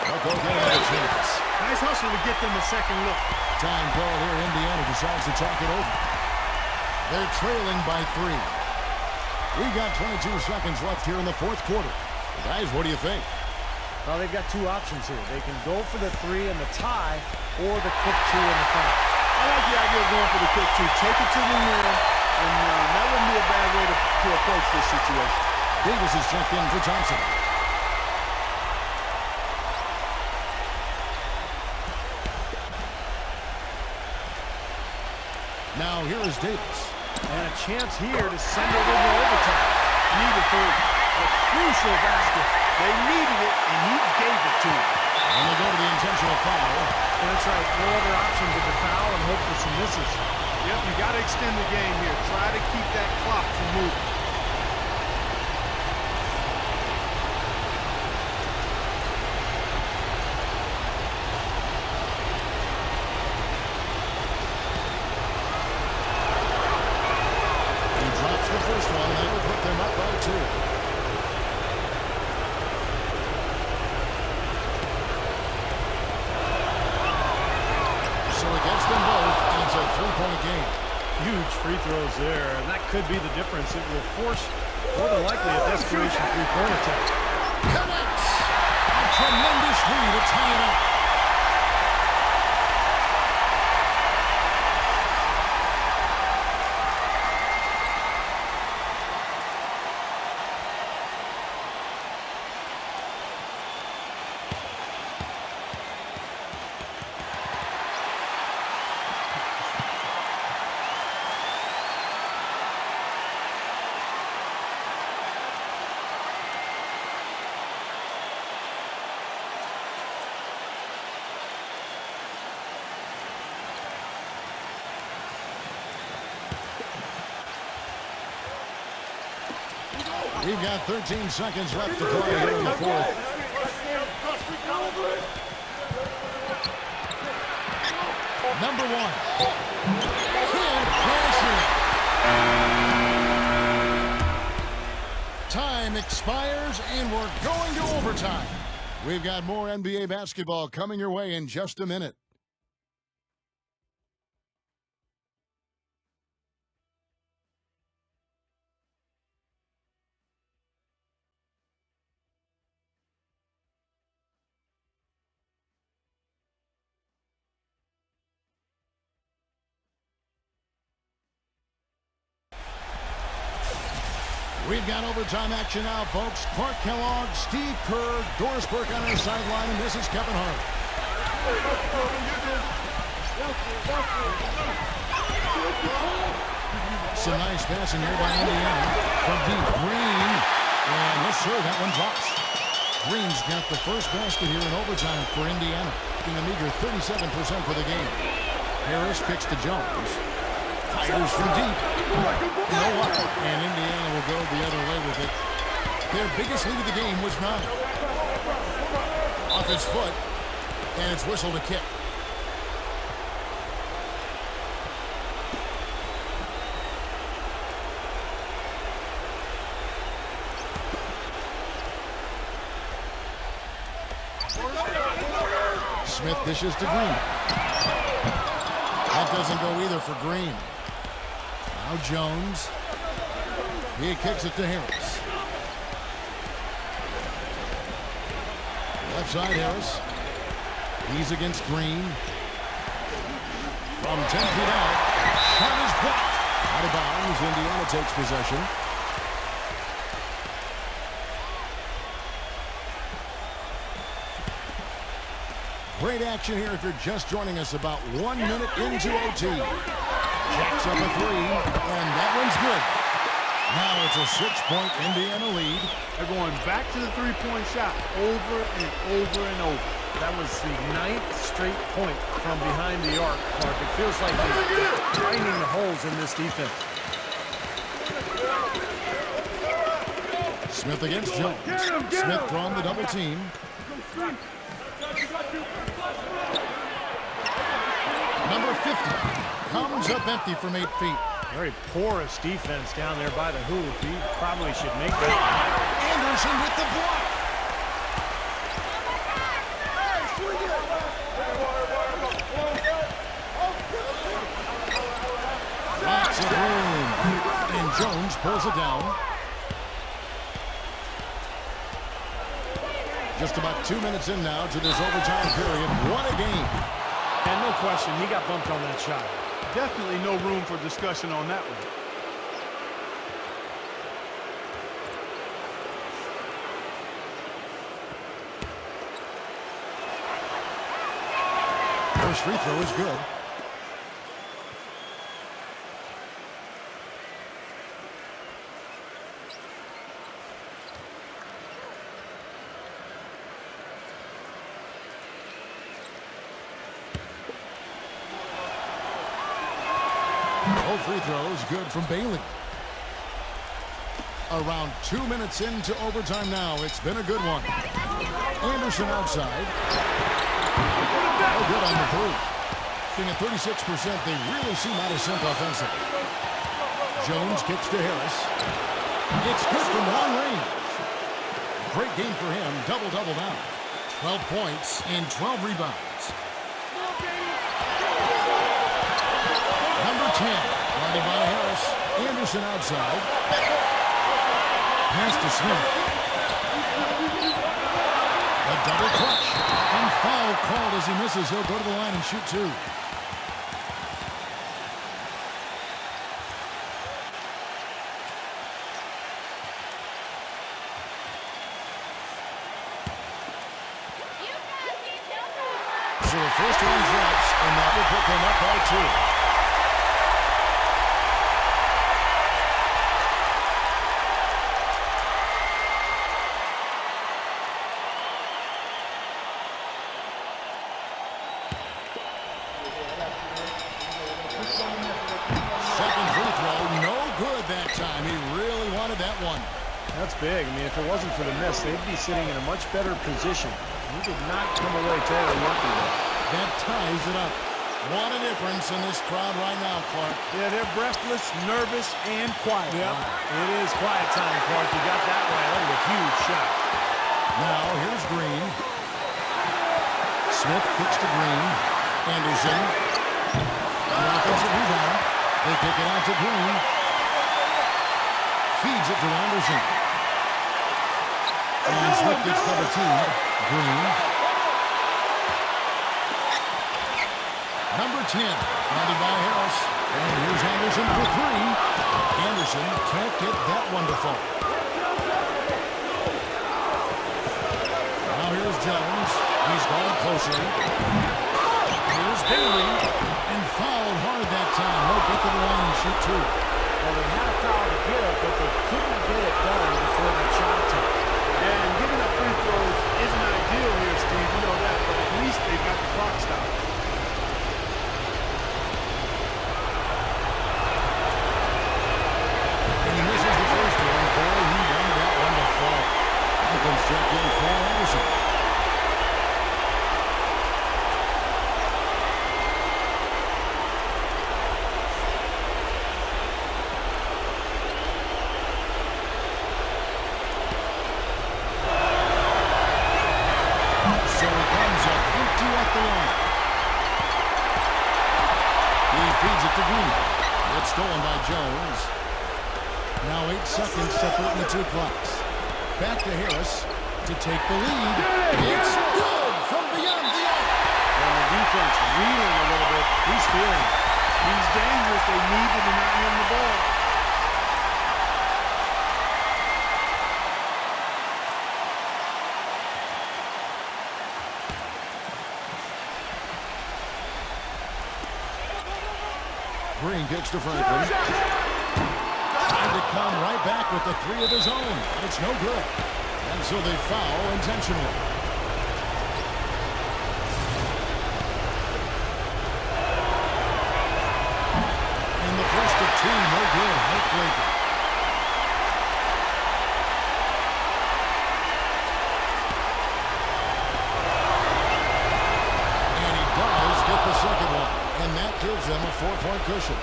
They'll go get another chance. Nice hustle to get them a second look. Time call here. Indiana decides to talk it over. They're trailing by 3. We've got 22 seconds left here in the fourth quarter. Guys, what do you think? Well, they've got two options here. They can go for the three and the tie, or the quick two and the foul. I like the idea of going for the quick two. Take it to the rim, and that wouldn't be a bad way to approach this situation. Davis is checked in for Thompson. Now here is Davis. And a chance here to send it into overtime. Need a three. A crucial basket. They needed it, and he gave it to them. And they go to the intentional foul. That's right. No other option but to foul and hope for some misses. Yep, you got to extend the game here. Try to keep that clock from moving. He drops the first one, and that will put them up by 2. Against them both, and it's a three-point game. Huge free throws there, and that could be the difference. It will force, more than likely, a desperation three-point attack. Connects! A tremendous three to tie it up. We've got 13 seconds left to play here in the fourth. Number one. Can't cash it. Time expires, and we're going to overtime. We've got more NBA basketball coming your way in just a minute. We've got overtime action now, folks. Clark Kellogg, Steve Kerr, Doris Burke on our sideline, and this is Kevin Hart. Some nice passing here by Indiana. From deep, Green. And yes, sir, that one drops. Green's got the first basket here in overtime for Indiana, being a meager 37% for the game. Harris kicks to Jones. Fires from deep. No luck. And Indiana will go the other way with it. Their biggest lead of the game was 9. Off his foot. And it's whistled a kick. Smith dishes to Green. That doesn't go either for Green. Now Jones. He kicks it to Harris. Left side Harris. He's against Green. From 10 feet out. Shot is blocked. Out of bounds. Indiana takes possession. Great action here if you're just joining us, about 1 minute into OT. Jacks up a 3, and that one's good. Now it's a 6-point Indiana lead. They're going back to the three-point shot over and over and over. That was the 9th straight point from behind the arc, Clark. It feels like they're finding the holes in this defense. Smith against Jones. Smith drawing the double team. Number 50 comes up empty from 8 feet. Very porous defense down there by the hoop. He probably should make that. Anderson with the block. Lots of room. And Jones pulls it down. Just about 2 minutes in now to this overtime period. What a game. And no question, he got bumped on that shot. Definitely no room for discussion on that one. First free throw is good. Both free throws good from Bailey. Around 2 minutes into overtime now. It's been a good one. Anderson outside. No good on the 3. Being at 36%, they really seem out of sync offensively. Jones kicks to Harris. It's good from long range. Great game for him. Double-double now. 12 points and 12 rebounds. Number 10, guarded by Harris. Anderson outside. Pass to Smith. A double clutch. And foul called as he misses. He'll go to the line and shoot 2. So the first one drops, and that will put them up by 2. Second free throw, no good that time. He really wanted that one. That's big. I mean, if it wasn't for the miss, they'd be sitting in a much better position. He did not come away totally empty there. That ties it up. What a difference in this crowd right now, Clark. Yeah, they're breathless, nervous, and quiet. Yep. It is quiet time, Clark. You got that right. That was a huge shot. Now, here's Green. Smith kicks to Green. Anderson. The offensive rebound. They kick it out to Green. Feeds it to Anderson. And Smith gets double teamed. Green. Number 10, handed by Harris. And here's Anderson for three. Anderson can't get that one to fall. Now here's Jones. He's gone closer. Here's Bailey. And fouled hard that time. He'll get to the line and shoot two. Well, they had a foul to give, but they couldn't get it done before that shot attempt. Yeah, and giving up free throws isn't ideal here, Steve. You know that, but at least they got the clock stopped. And he misses the first one. Boy, he wanted that one to fall. Ankles checked in for Anderson. So he comes up empty at the line. He feeds it to Green. It's stolen by Jones. Now 8 seconds separating the two clocks. Back to Harris to take the lead. It's good from beyond the arc. And the defense reeling a little bit. He's feeling it. He's dangerous. They need to deny him the ball. Green kicks to Franklin. Trying to come right back with the three of his own. But it's no good. And so they foul intentionally. And the first of two, no good. Heartbreaker. And he does get the second one. And that gives them a 4-point cushion.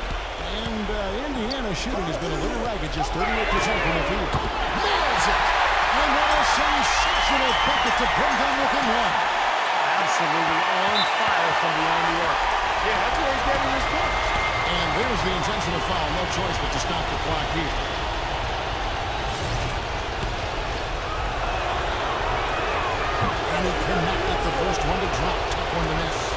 And Indiana shooting has been a little ragged, just 38% from the field. Nails it! And what a sensational bucket to bring them within one. Absolutely on fire from beyond the arc. Yeah, that's where he's getting his points. And there's the intentional foul. No choice but to stop the clock here. And he cannot get the first one to drop. Tough one to miss.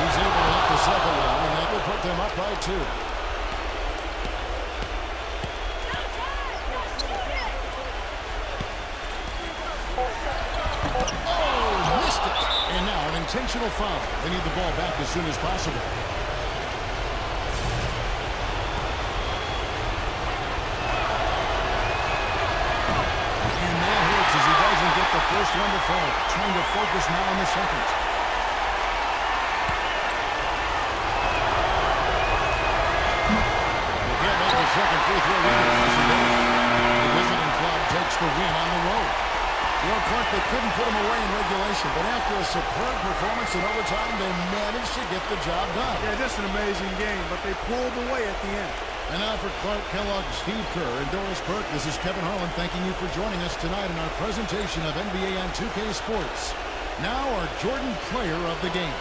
He's able to hit the second one, and that will put them up by 2. Oh, missed it. And now an intentional foul. They need the ball back as soon as possible. And that hurts as he doesn't get the first one to fall. Trying to focus now on the second. They can't make the second free throw either. The visiting club takes the win on the road. You know, Clark, they couldn't put him away in regulation, but after a superb performance in overtime, they managed to get the job done. Yeah, just an amazing game, but they pulled away at the end. And now for Clark Kellogg, Steve Kerr, and Doris Burke, this is Kevin Harlan thanking you for joining us tonight in our presentation of NBA on 2K Sports. Now our Jordan Player of the Game.